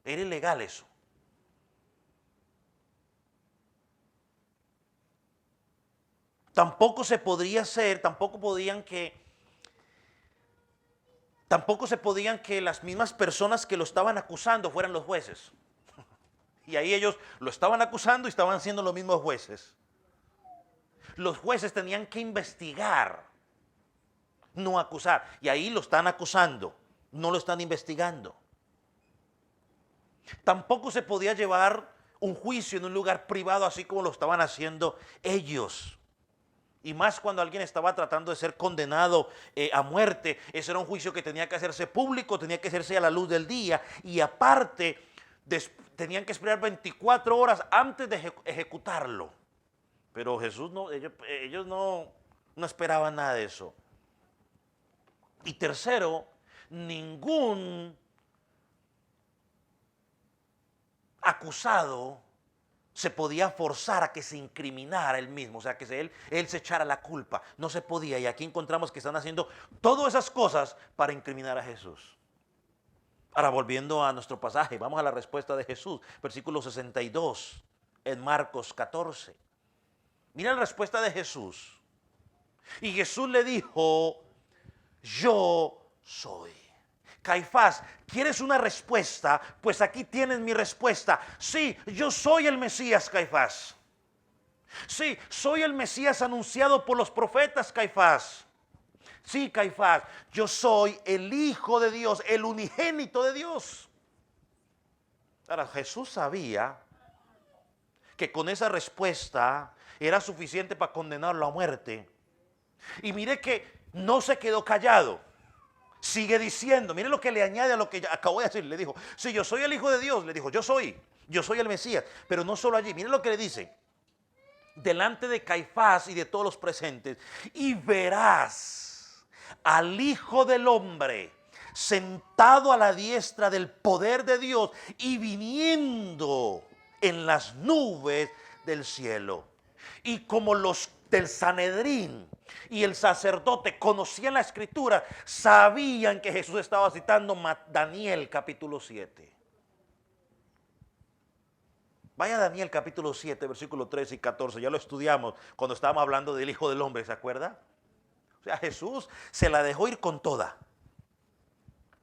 Era ilegal eso. Tampoco se podría hacer, tampoco se podían que las mismas personas que lo estaban acusando fueran los jueces. Y ahí ellos lo estaban acusando y estaban siendo los mismos jueces. Los jueces tenían que investigar, no acusar. Y ahí lo están acusando, no lo están investigando. Tampoco se podía llevar un juicio en un lugar privado así como lo estaban haciendo ellos. Y más cuando alguien estaba tratando de ser condenado a muerte. Ese era un juicio que tenía que hacerse público, tenía que hacerse a la luz del día. Y aparte, tenían que esperar 24 horas antes de ejecutarlo. Pero Jesús no, ellos no esperaban nada de eso. Y tercero, ningún acusado se podía forzar a que se incriminara él mismo, o sea, que él se echara la culpa. No se podía, y aquí encontramos que están haciendo todas esas cosas para incriminar a Jesús. Ahora, volviendo a nuestro pasaje, vamos a la respuesta de Jesús, versículo 62, en Marcos 14. Mira la respuesta de Jesús. Y Jesús le dijo, yo soy. Caifás, ¿quieres una respuesta? Pues aquí tienes mi respuesta. Sí, yo soy el Mesías, Caifás. Sí, soy el Mesías anunciado por los profetas, Caifás. Sí, Caifás, yo soy el Hijo de Dios, el unigénito de Dios. Ahora, Jesús sabía que con esa respuesta era suficiente para condenarlo a muerte. Y mire que no se quedó callado. Sigue diciendo, mire lo que le añade a lo que acabo de decir. Le dijo, si yo soy el Hijo de Dios, le dijo, yo soy el Mesías. Pero no solo allí, mire lo que le dice. Delante de Caifás y de todos los presentes, y verás al Hijo del Hombre sentado a la diestra del poder de Dios y viniendo en las nubes del cielo. Y como los del Sanedrín y el sacerdote conocían la escritura, sabían que Jesús estaba citando Daniel capítulo 7. Vaya a Daniel capítulo 7, versículos 13 y 14, ya lo estudiamos cuando estábamos hablando del Hijo del Hombre, ¿se acuerda? O sea, Jesús se la dejó ir con toda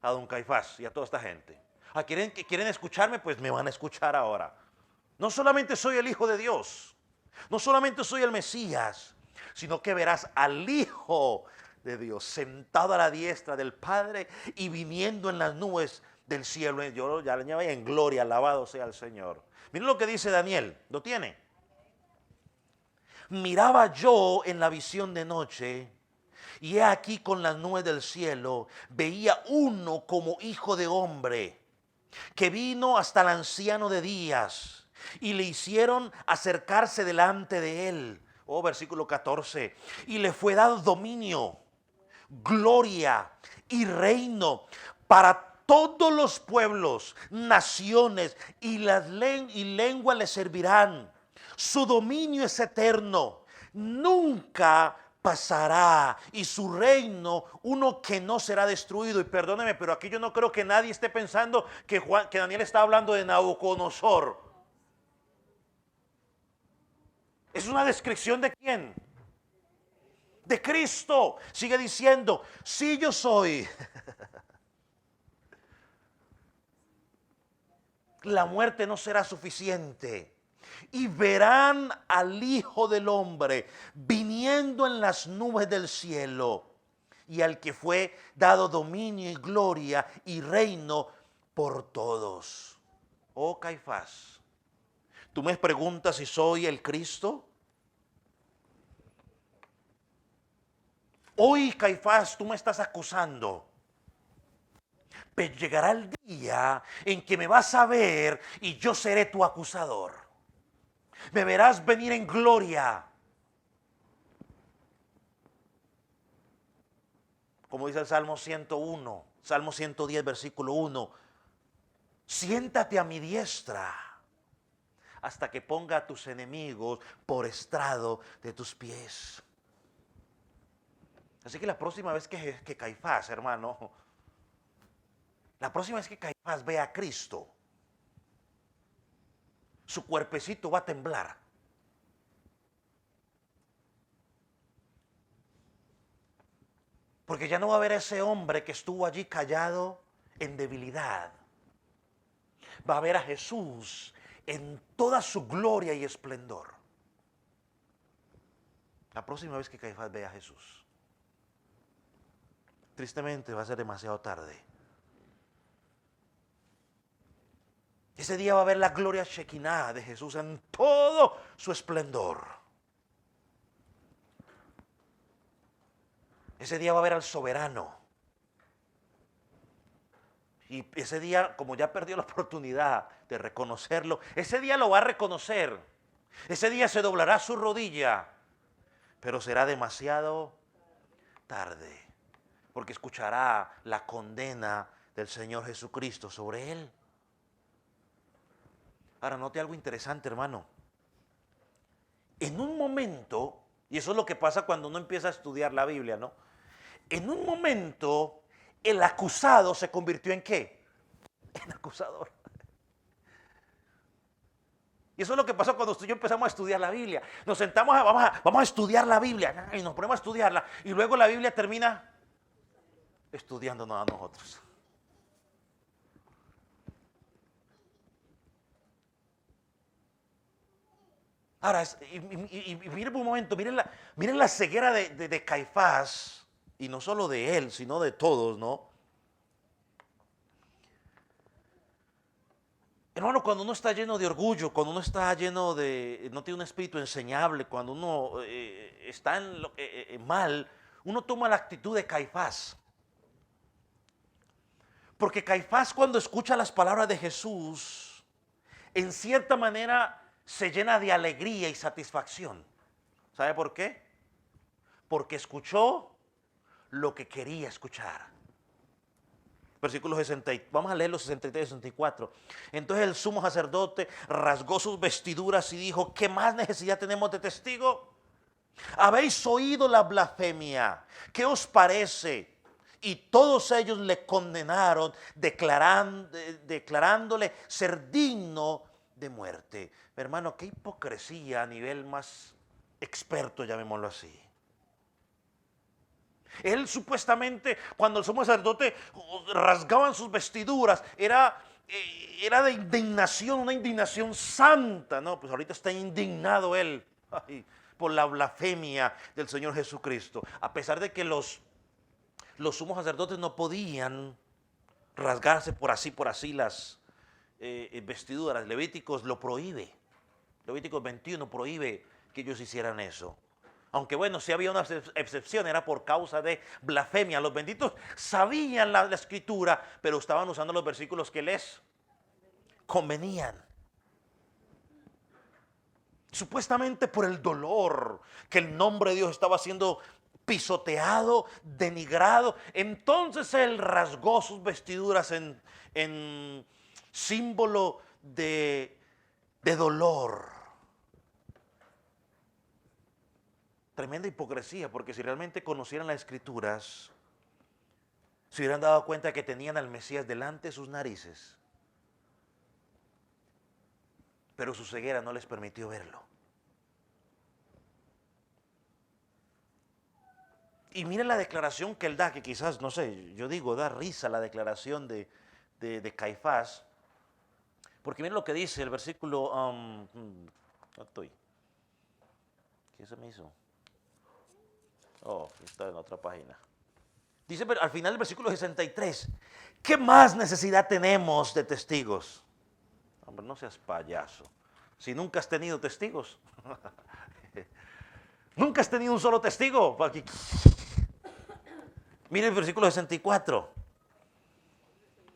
a don Caifás y a toda esta gente. ¿Quieren escucharme? Pues me van a escuchar ahora. No solamente soy el Hijo de Dios, no solamente soy el Mesías, sino que verás al Hijo de Dios sentado a la diestra del Padre y viniendo en las nubes del cielo. Yo ya le añado en gloria, alabado sea el Señor. Miren lo que dice Daniel, ¿lo tiene? Miraba yo en la visión de noche, y he aquí con las nubes del cielo, veía uno como hijo de hombre, que vino hasta el anciano de días, y le hicieron acercarse delante de él. Oh, versículo 14. Y le fue dado dominio, gloria y reino para todos los pueblos, naciones y lenguas le servirán. Su dominio es eterno, nunca pasará, y su reino uno que no será destruido. Y perdóneme, pero aquí yo no creo que nadie esté pensando que Daniel está hablando de Nabucodonosor. Es una descripción de quién, de Cristo. Sigue diciendo, sí, yo soy. La muerte no será suficiente. Y verán al Hijo del Hombre viniendo en las nubes del cielo, y al que fue dado dominio y gloria y reino por todos. Oh Caifás, ¿tú me preguntas si soy el Cristo? Hoy, Caifás, tú me estás acusando. Pero llegará el día en que me vas a ver y yo seré tu acusador. Me verás venir en gloria. Como dice el Salmo 101, Salmo 110, versículo 1. Siéntate a mi diestra hasta que ponga a tus enemigos por estrado de tus pies. Así que la próxima vez que Caifás, hermano, la próxima vez que Caifás vea a Cristo, su cuerpecito va a temblar. Porque ya no va a haber ese hombre que estuvo allí callado en debilidad. Va a ver a Jesús en toda su gloria y esplendor. La próxima vez que Caifás vea a Jesús, tristemente va a ser demasiado tarde. Ese día va a ver la gloria Shekinah de Jesús en todo su esplendor. Ese día va a ver al soberano. Y ese día, como ya perdió la oportunidad de reconocerlo, ese día lo va a reconocer. Ese día se doblará su rodilla, pero será demasiado tarde, porque escuchará la condena del Señor Jesucristo sobre él. Ahora, note algo interesante, hermano. En un momento, y eso es lo que pasa cuando uno empieza a estudiar la Biblia, ¿no? En un momento, el acusado se convirtió en ¿qué? En acusador. Y eso es lo que pasó cuando usted y yo empezamos a estudiar la Biblia. Nos sentamos, vamos a estudiar la Biblia, y nos ponemos a estudiarla, y luego la Biblia termina estudiándonos a nosotros. Ahora, miren un momento, miren la ceguera de Caifás, y no solo de él, sino de todos, ¿no? Hermano, cuando uno está lleno de orgullo, cuando uno está lleno no tiene un espíritu enseñable, cuando uno está mal, uno toma la actitud de Caifás. Porque Caifás, cuando escucha las palabras de Jesús, en cierta manera se llena de alegría y satisfacción. ¿Sabe por qué? Porque escuchó lo que quería escuchar. Versículo 60, vamos a leer los 63 y 64. Entonces el sumo sacerdote rasgó sus vestiduras y dijo, ¿qué más necesidad tenemos de testigo? Habéis oído la blasfemia, ¿qué os parece? Y todos ellos le condenaron, declarándole ser digno de muerte. Hermano, qué hipocresía a nivel más experto, llamémoslo así. Él supuestamente, cuando el sumo sacerdote rasgaban sus vestiduras, era de indignación, una indignación santa. No, pues ahorita está indignado él por la blasfemia del Señor Jesucristo. A pesar de que los sumos sacerdotes no podían rasgarse por así las vestiduras. Levíticos lo prohíbe. Levíticos 21 prohíbe que ellos hicieran eso. Aunque bueno, si había una excepción, era por causa de blasfemia. Los benditos sabían la escritura, pero estaban usando los versículos que les convenían. Supuestamente por el dolor que el nombre de Dios estaba siendo pisoteado, denigrado. Entonces él rasgó sus vestiduras en símbolo de dolor. Tremenda hipocresía, porque si realmente conocieran las escrituras, se hubieran dado cuenta que tenían al Mesías delante de sus narices, pero su ceguera no les permitió verlo. Y miren la declaración que él da, que quizás, no sé, yo digo, da risa la declaración de Caifás, porque miren lo que dice el versículo, no estoy, ¿qué se me hizo? Oh, está en otra página. Dice al final del versículo 63, ¿qué más necesidad tenemos de testigos? Hombre, no seas payaso. Si nunca has tenido testigos. Nunca has tenido un solo testigo. Mire el versículo 64.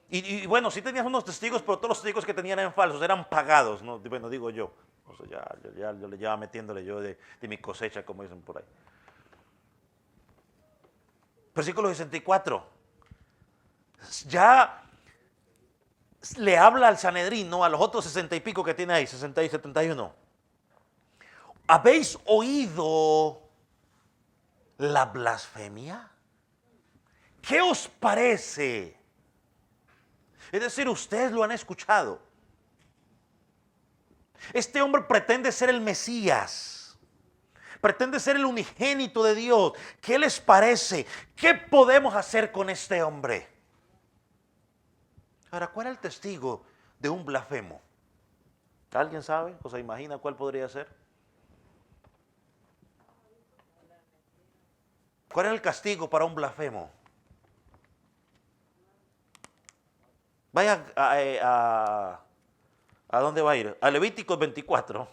Y bueno, sí tenías unos testigos, pero todos los testigos que tenían eran falsos, eran pagados. ¿No? Bueno, digo yo. O sea, ya yo le llevaba metiéndole yo de mi cosecha, como dicen por ahí. Versículo 64. Ya le habla al Sanedrín, ¿no? A los otros 60 y pico que tiene ahí, 60 y 71. ¿Habéis oído la blasfemia? ¿Qué os parece? Es decir, ustedes lo han escuchado. Este hombre pretende ser el Mesías. Pretende ser el unigénito de Dios. ¿Qué les parece? ¿Qué podemos hacer con este hombre? Ahora, ¿cuál es el testigo de un blasfemo? ¿Alguien sabe o se imagina cuál podría ser? ¿Cuál es el castigo para un blasfemo? Vaya ¿a dónde va a ir? A Levíticos 24.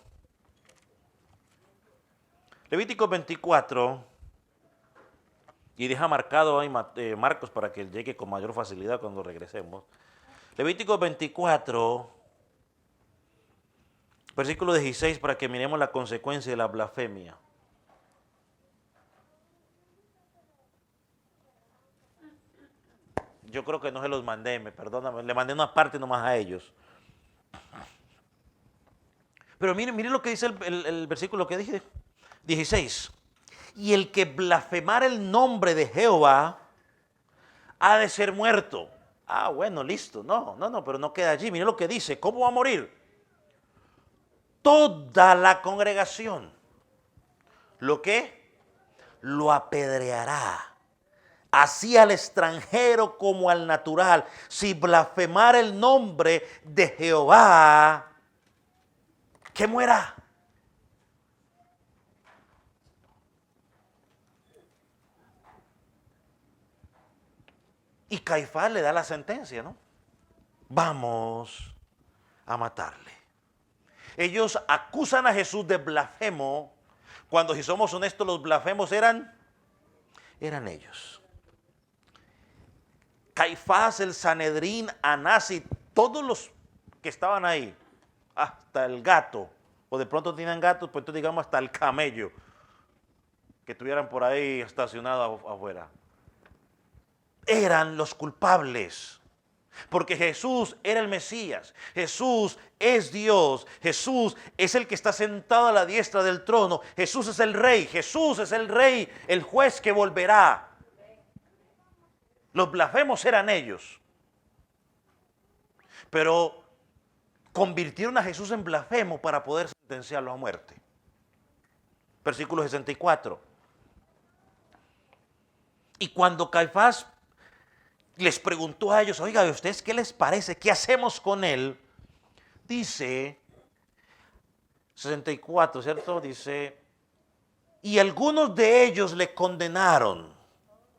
Levíticos 24. Y deja marcado ahí Marcos para que llegue con mayor facilidad cuando regresemos. Levíticos 24, versículo 16, para que miremos la consecuencia de la blasfemia. Yo creo que no se los mandé, perdóname, le mandé una parte nomás a ellos. Pero miren lo que dice el versículo que dije, 16. Y el que blasfemara el nombre de Jehová ha de ser muerto. Ah, bueno, listo. No, pero no queda allí. Miren lo que dice. ¿Cómo va a morir? Toda la congregación. ¿Lo qué? Lo apedreará. Así al extranjero como al natural. Si blasfemara el nombre de Jehová, que muera. Y Caifás le da la sentencia, ¿no? Vamos a matarle. Ellos acusan a Jesús de blasfemo, cuando si somos honestos los blasfemos eran ellos. Caifás, el Sanedrín, Anás y todos los que estaban ahí, hasta el gato, o de pronto tenían gatos, pues entonces digamos hasta el camello, que estuvieran por ahí estacionados afuera, eran los culpables. Porque Jesús era el Mesías, Jesús es Dios, Jesús es el que está sentado a la diestra del trono, Jesús es el Rey, Jesús es el Rey, el juez que volverá. Los blasfemos eran ellos, pero convirtieron a Jesús en blasfemo para poder sentenciarlo a muerte. Versículo 64. Y cuando Caifás les preguntó a ellos, oiga, ¿a ustedes qué les parece? ¿Qué hacemos con él? Dice, 64, ¿cierto? Dice, y algunos de ellos le condenaron,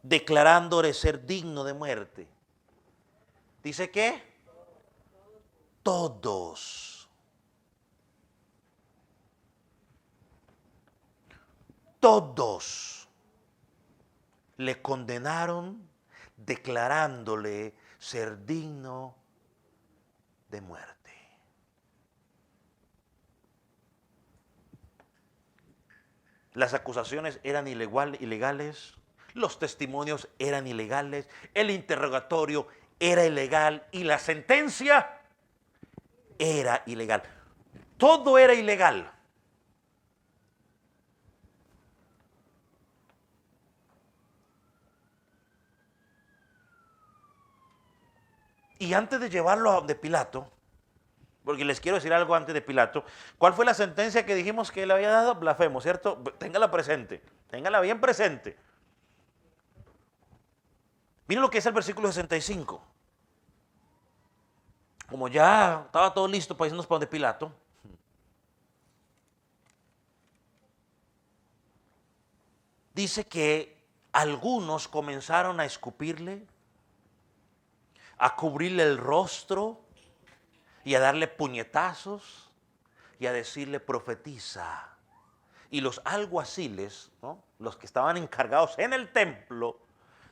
declarándole ser digno de muerte. ¿Dice qué? Todos. todos le condenaron declarándole ser digno de muerte. Las acusaciones eran ilegales, los testimonios eran ilegales, el interrogatorio era ilegal y la sentencia era ilegal. Todo era ilegal. Y antes de llevarlo de Pilato, porque les quiero decir algo antes de Pilato, ¿cuál fue la sentencia que dijimos que él había dado? Blasfemo, ¿cierto? Téngala presente, téngala bien presente. Miren lo que es el versículo 65. Como ya estaba todo listo para irnos para donde Pilato, dice que algunos comenzaron a escupirle, a cubrirle el rostro y a darle puñetazos y a decirle profetiza. Y los alguaciles, ¿no?, los que estaban encargados en el templo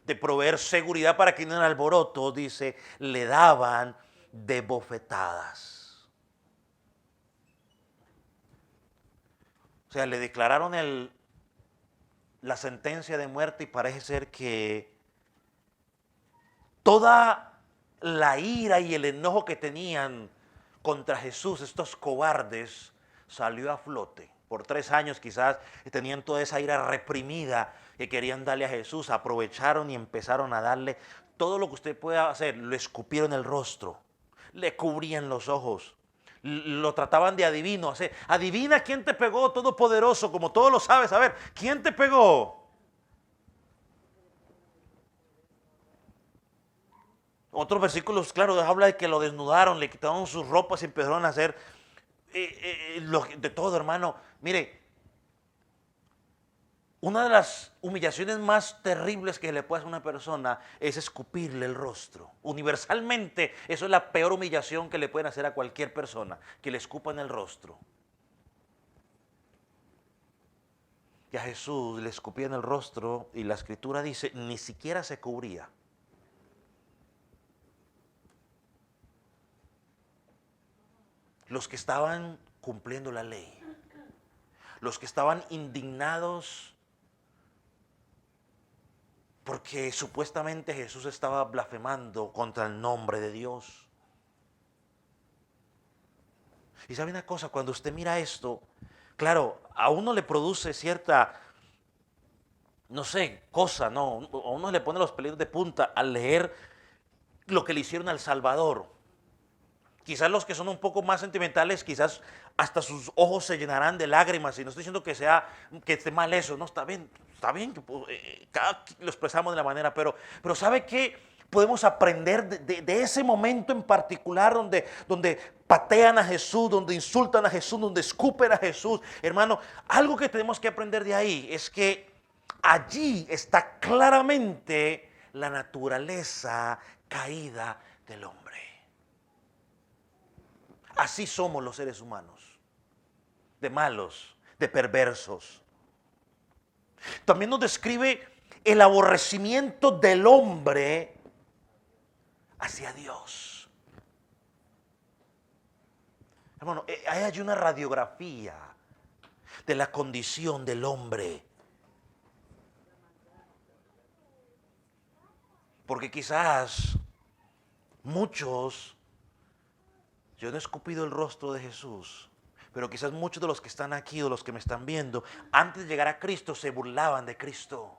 de proveer seguridad para que no hubiera alboroto, dice, le daban de bofetadas. O sea, le declararon la sentencia de muerte y parece ser que toda la ira y el enojo que tenían contra Jesús, estos cobardes, salió a flote. Por 3 años quizás tenían toda esa ira reprimida que querían darle a Jesús. Aprovecharon y empezaron a darle todo lo que usted pueda hacer. Le escupieron el rostro, le cubrían los ojos, lo trataban de adivino. Adivina quién te pegó, todopoderoso, como todo lo sabes. A ver, ¿quién te pegó? Otros versículos, claro, habla de que lo desnudaron, le quitaron sus ropas y empezaron a hacer de todo, hermano. Mire, una de las humillaciones más terribles que le puede hacer a una persona es escupirle el rostro. Universalmente, eso es la peor humillación que le pueden hacer a cualquier persona, que le escupan el rostro. Y a Jesús le escupían el rostro y la escritura dice, ni siquiera se cubría. Los que estaban cumpliendo la ley, los que estaban indignados porque supuestamente Jesús estaba blasfemando contra el nombre de Dios. Y sabe una cosa, cuando usted mira esto, claro, a uno le produce cierta, no sé, cosa, ¿no? A uno le pone los pelos de punta al leer lo que le hicieron al Salvador. Quizás los que son un poco más sentimentales, quizás hasta sus ojos se llenarán de lágrimas. Y no estoy diciendo que esté mal eso, no, está bien que cada lo expresamos de la manera, pero ¿sabe qué? Podemos aprender de ese momento en particular donde patean a Jesús, donde insultan a Jesús, donde escupen a Jesús. Hermano, algo que tenemos que aprender de ahí es que allí está claramente la naturaleza caída del hombre. Así somos los seres humanos, de malos, de perversos. También nos describe el aborrecimiento del hombre hacia Dios. Hermano, hay una radiografía de la condición del hombre. Porque quizás muchos, yo no he escupido el rostro de Jesús, pero quizás muchos de los que están aquí o los que me están viendo, antes de llegar a Cristo se burlaban de Cristo.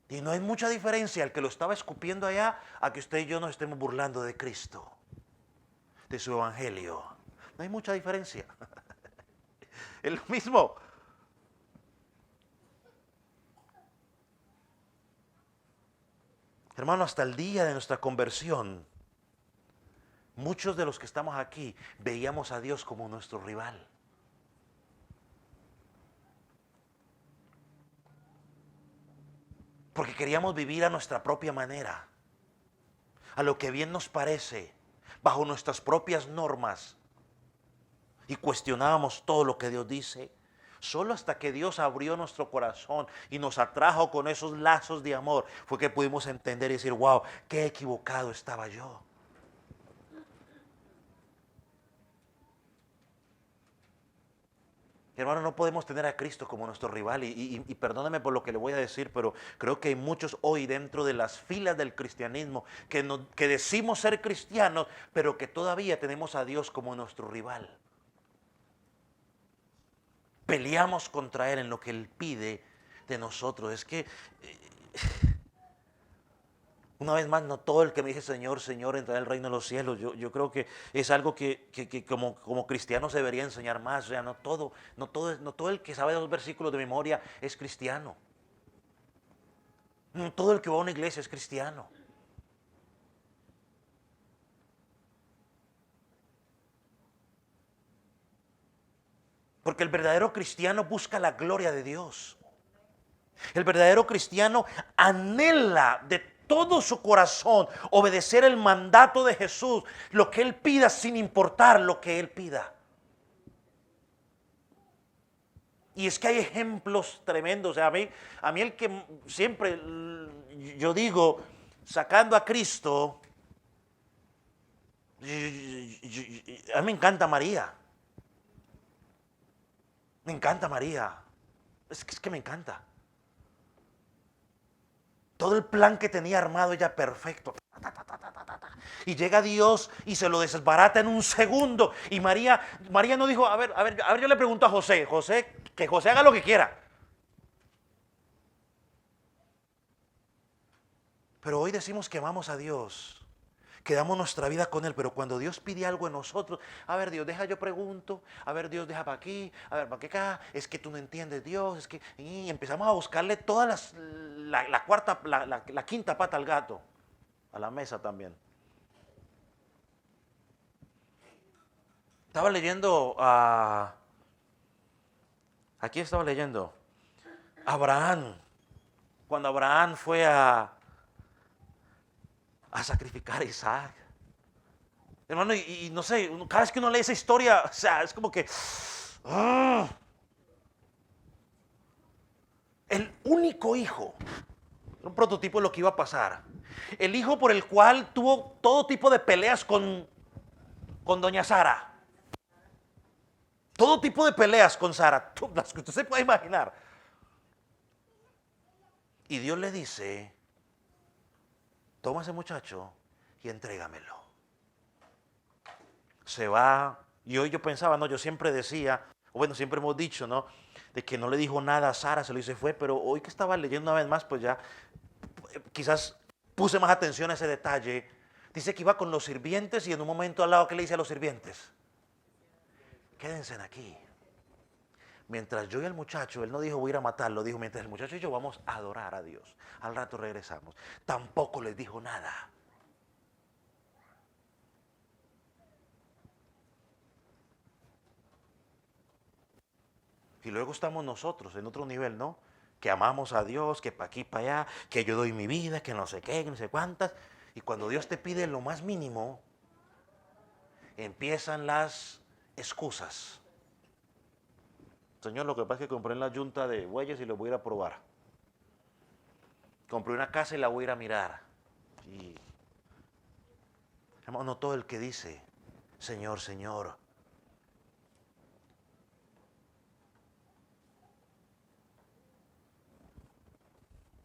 Y no hay mucha diferencia al que lo estaba escupiendo allá a que usted y yo nos estemos burlando de Cristo, de su evangelio. No hay mucha diferencia. Es lo mismo. Hermano, hasta el día de nuestra conversión, muchos de los que estamos aquí veíamos a Dios como nuestro rival. Porque queríamos vivir a nuestra propia manera, a lo que bien nos parece, bajo nuestras propias normas y cuestionábamos todo lo que Dios dice. Solo hasta que Dios abrió nuestro corazón y nos atrajo con esos lazos de amor fue que pudimos entender y decir, wow, qué equivocado estaba yo. Hermano, no podemos tener a Cristo como nuestro rival y perdóneme por lo que le voy a decir, pero creo que hay muchos hoy dentro de las filas del cristianismo que decimos ser cristianos, pero que todavía tenemos a Dios como nuestro rival. Peleamos contra Él en lo que Él pide de nosotros. Es que, una vez más, no todo el que me dice Señor, Señor, entrará en el reino de los cielos. Yo creo que es algo que como cristianos debería enseñar más. O sea, no todo el que sabe los versículos de memoria es cristiano. No todo el que va a una iglesia es cristiano. Porque el verdadero cristiano busca la gloria de Dios. El verdadero cristiano anhela de todo su corazón obedecer el mandato de Jesús, lo que Él pida sin importar lo que Él pida. Y es que hay ejemplos tremendos. O sea, a mí el que siempre, yo digo, sacando a Cristo, a mí me encanta María. Me encanta María. Es que me encanta. Todo el plan que tenía armado ella perfecto. Y llega Dios y se lo desbarata en un segundo. Y María no dijo, a ver, yo le pregunto a José, que José haga lo que quiera. Pero hoy decimos que amamos a Dios, que damos nuestra vida con Él, pero cuando Dios pide algo en nosotros, a ver Dios, deja yo pregunto, a ver Dios, deja para aquí, a ver para acá, es que tú no entiendes Dios, es que... Y empezamos a buscarle todas la quinta pata al gato, a la mesa también. Estaba leyendo aquí estaba leyendo, Abraham, cuando Abraham fue a sacrificar a Isaac. Hermano, y no sé, cada vez que uno lee esa historia, o sea, es como que... el único hijo, un prototipo de lo que iba a pasar. El hijo por el cual tuvo todo tipo de peleas con doña Sara. Todo tipo de peleas con Sara, las que usted se puede imaginar. Y Dios le dice, toma ese muchacho y entrégamelo. Se va. Y hoy yo pensaba, no, yo siempre decía, o bueno, siempre hemos dicho, ¿no? De que no le dijo nada a Sara, se lo hizo y fue, pero hoy que estaba leyendo una vez más, pues ya quizás puse más atención a ese detalle. Dice que iba con los sirvientes y en un momento al lado, ¿qué le dice a los sirvientes? Quédense aquí. Mientras yo y el muchacho, él no dijo voy a ir a matarlo, dijo mientras el muchacho y yo vamos a adorar a Dios. Al rato regresamos. Tampoco les dijo nada. Y luego estamos nosotros en otro nivel, ¿no? Que amamos a Dios, que para aquí, para allá, que yo doy mi vida, que no sé qué, que no sé cuántas. Y cuando Dios te pide lo más mínimo, empiezan las excusas. Señor, lo que pasa es que compré en la yunta de bueyes y lo voy a ir a probar. Compré una casa y la voy a ir a mirar. Y, hermano, no todo el que dice, Señor, Señor.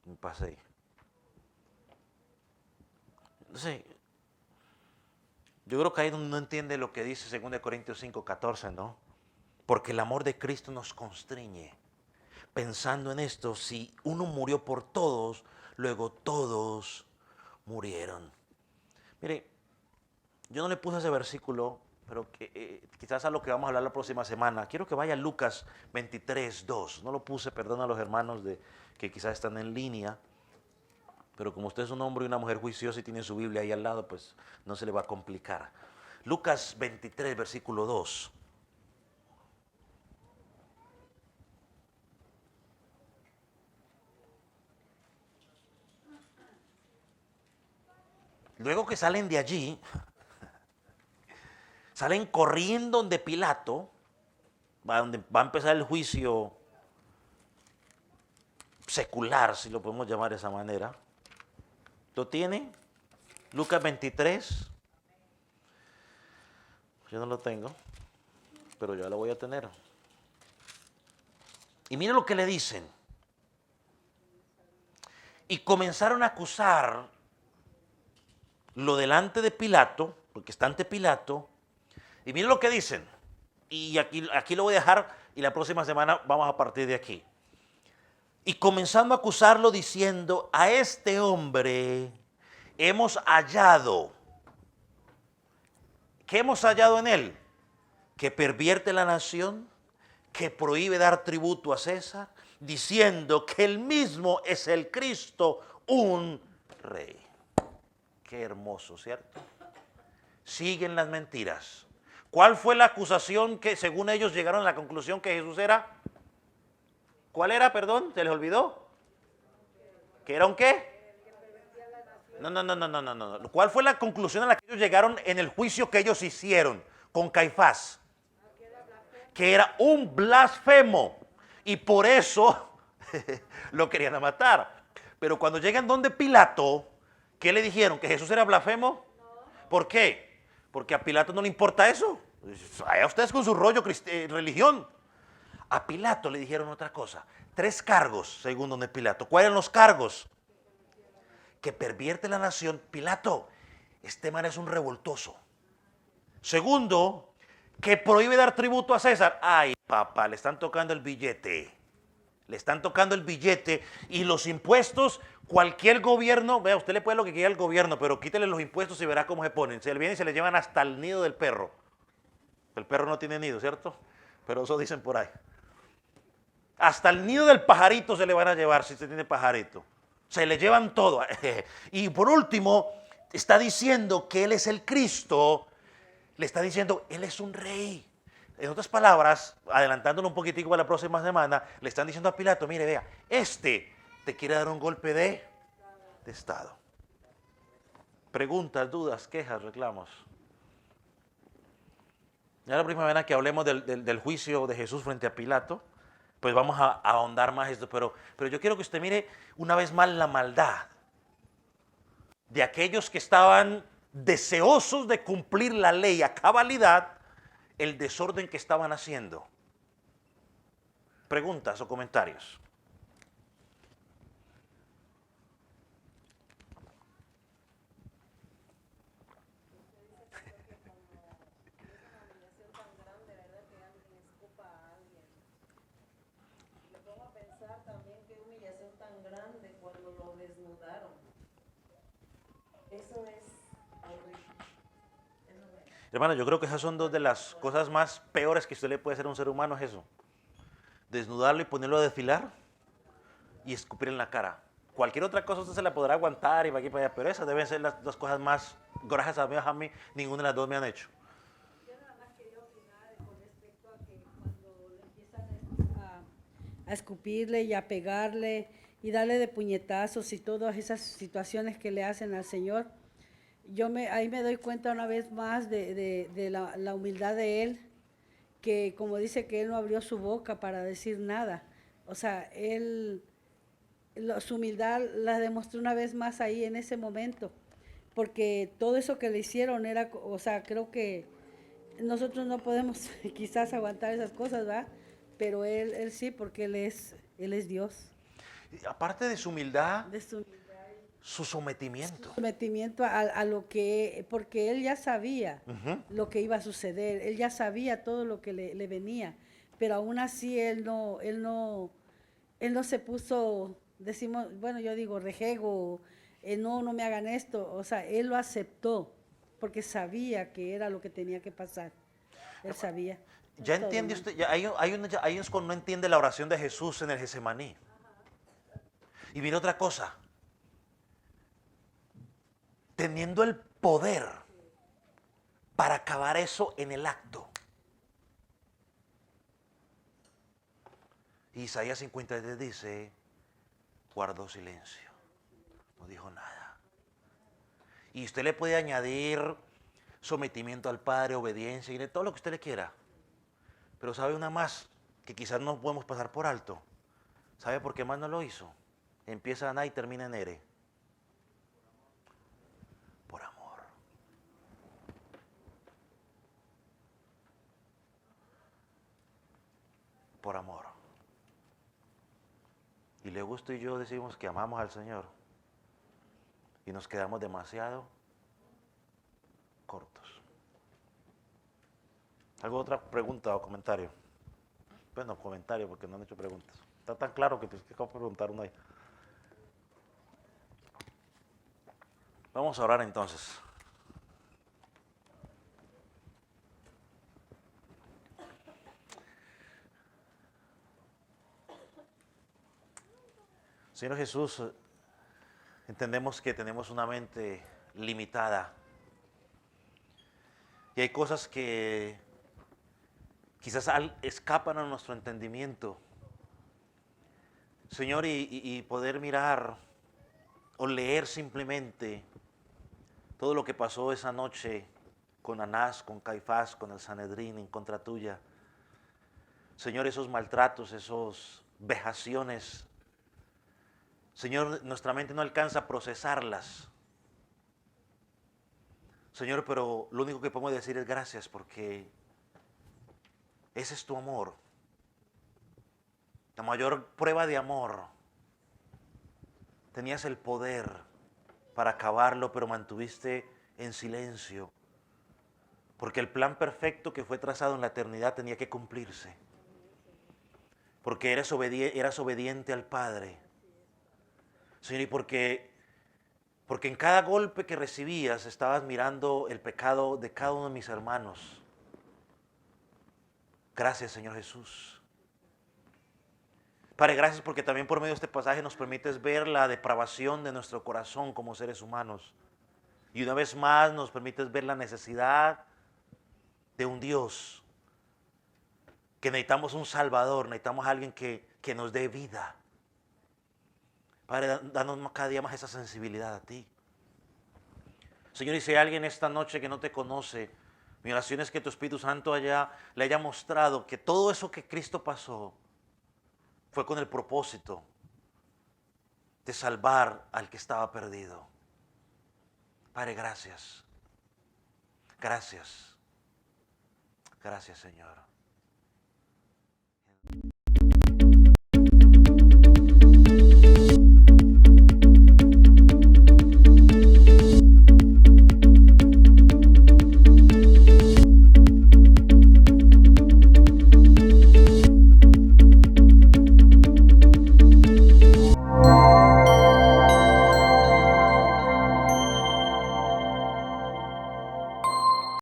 Me pasé. Entonces, yo creo que ahí no entiende lo que dice 2 Corintios 5:14, ¿no? Porque el amor de Cristo nos constriñe. Pensando en esto, si uno murió por todos, luego todos murieron. Mire, yo no le puse ese versículo, pero quizás a lo que vamos a hablar la próxima semana. Quiero que vaya a Lucas 23:2. No lo puse, perdón a los hermanos que quizás están en línea. Pero como usted es un hombre y una mujer juiciosa y tiene su Biblia ahí al lado, pues no se le va a complicar. Lucas 23, versículo 2. Luego que salen de allí, Salen corriendo donde Pilato, donde va a empezar el juicio secular, si lo podemos llamar de esa manera. ¿Lo tiene? Lucas 23. Yo no lo tengo, pero yo lo voy a tener. Y mira lo que le dicen. Y comenzaron a acusar lo delante de Pilato, porque está ante Pilato. Y mira lo que dicen. Y aquí lo voy a dejar y la próxima semana vamos a partir de aquí. Y comenzando a acusarlo diciendo, a este hombre hemos hallado. ¿Qué hemos hallado en él? Que pervierte la nación, que prohíbe dar tributo a César, diciendo que él mismo es el Cristo, un rey. Qué hermoso, ¿cierto? Siguen las mentiras. ¿Cuál fue la acusación que según ellos llegaron a la conclusión que Jesús era? ¿Cuál era, perdón? ¿Se les olvidó? ¿Que era un qué? No. ¿Cuál fue la conclusión a la que ellos llegaron en el juicio que ellos hicieron con Caifás? Que era un blasfemo. Y por eso lo querían matar. Pero cuando llegan donde Pilato, ¿qué le dijeron? ¿Que Jesús era blasfemo? ¿Por qué? Porque a Pilato no le importa eso. A ustedes con su rollo religión. A Pilato le dijeron otra cosa. 3 cargos, según donde Pilato. ¿Cuáles eran los cargos? Que pervierte la nación. Pilato, este man es un revoltoso. Segundo, que prohíbe dar tributo a César. Ay, papá, le están tocando el billete. Le están tocando el billete y los impuestos, cualquier gobierno, vea, usted le puede lo que quiera al gobierno, pero quítele los impuestos y verá cómo se ponen. Se le vienen y se le llevan hasta el nido del perro. El perro no tiene nido, ¿cierto? Pero eso dicen por ahí. Hasta el nido del pajarito se le van a llevar si se tiene pajarito. Se le llevan todo. Y por último, está diciendo que Él es el Cristo. Le está diciendo, Él es un rey. En otras palabras, adelantándolo un poquitico para la próxima semana, le están diciendo a Pilato, mire, vea, este te quiere dar un golpe de Estado. Preguntas, dudas, quejas, reclamos. Ya la próxima vez que hablemos del juicio de Jesús frente a Pilato, pues vamos a ahondar más esto. Pero yo quiero que usted mire una vez más la maldad de aquellos que estaban deseosos de cumplir la ley a cabalidad, el desorden que estaban haciendo. Preguntas o comentarios. Eso es horrible. Hermano, yo creo que esas son dos de las cosas más peores que usted le puede hacer a un ser humano, es eso. Desnudarlo y ponerlo a desfilar y escupir en la cara. Cualquier otra cosa usted se la podrá aguantar y va aquí para allá, pero esas deben ser las dos cosas más, gracias a mí, ninguna de las dos me han hecho. Yo nada más quería opinar con respecto a que cuando le empiezan a escupirle y a pegarle y darle de puñetazos y todas esas situaciones que le hacen al Señor, ahí me doy cuenta una vez más de la humildad de Él, que como dice que Él no abrió su boca para decir nada. O sea, su humildad la demostró una vez más ahí en ese momento, porque todo eso que le hicieron era, o sea, creo que nosotros no podemos quizás aguantar esas cosas, ¿verdad? Pero él sí, porque él es Dios. Y aparte de su humildad, De su su sometimiento. sometimiento a lo que, porque él ya sabía lo que iba a suceder, él ya sabía todo lo que le venía, pero aún así él no se puso, decimos, bueno, yo digo rejego, no me hagan esto, o sea, él lo aceptó, porque sabía que era lo que tenía que pasar, él sabía. Ya Es todo, entiende hermano. usted, ahí es cuando no entiende la oración de Jesús en el Getsemaní. Y mire otra cosa, teniendo el poder para acabar eso en el acto. Isaías 53 dice, guardó silencio, no dijo nada. Y usted le puede añadir sometimiento al Padre, obediencia y de todo lo que usted le quiera. Pero sabe una más que quizás no podemos pasar por alto. ¿Sabe por qué más no lo hizo? Empieza en A y termina en R. Por amor. Por amor. Y luego usted y yo decimos que amamos al Señor y nos quedamos demasiado cortos. ¿Alguna otra pregunta o comentario? Bueno, comentario porque no han hecho preguntas. Está tan claro que tienes que preguntar uno ahí. Vamos a orar entonces. Señor Jesús, entendemos que tenemos una mente limitada y hay cosas que quizás escapan a nuestro entendimiento. Señor, y poder mirar o leer simplemente todo lo que pasó esa noche con Anás, con Caifás, con el Sanedrín en contra tuya. Señor, esos maltratos, esos vejaciones. Señor, nuestra mente no alcanza a procesarlas. Señor, pero lo único que podemos decir es gracias porque ese es tu amor. La mayor prueba de amor. Tenías el poder para acabarlo, pero mantuviste en silencio. Porque el plan perfecto que fue trazado en la eternidad tenía que cumplirse. Porque eras obediente al Padre. Señor, y porque en cada golpe que recibías estabas mirando el pecado de cada uno de mis hermanos. Gracias, Señor Jesús. Padre, gracias porque también por medio de este pasaje nos permites ver la depravación de nuestro corazón como seres humanos. Y una vez más nos permites ver la necesidad de un Dios. Que necesitamos un Salvador, necesitamos a alguien que nos dé vida. Padre, danos cada día más esa sensibilidad a ti. Señor, y si hay alguien esta noche que no te conoce, mi oración es que tu Espíritu Santo le haya mostrado que todo eso que Cristo pasó fue con el propósito de salvar al que estaba perdido. Padre, gracias. Gracias. Gracias, Señor.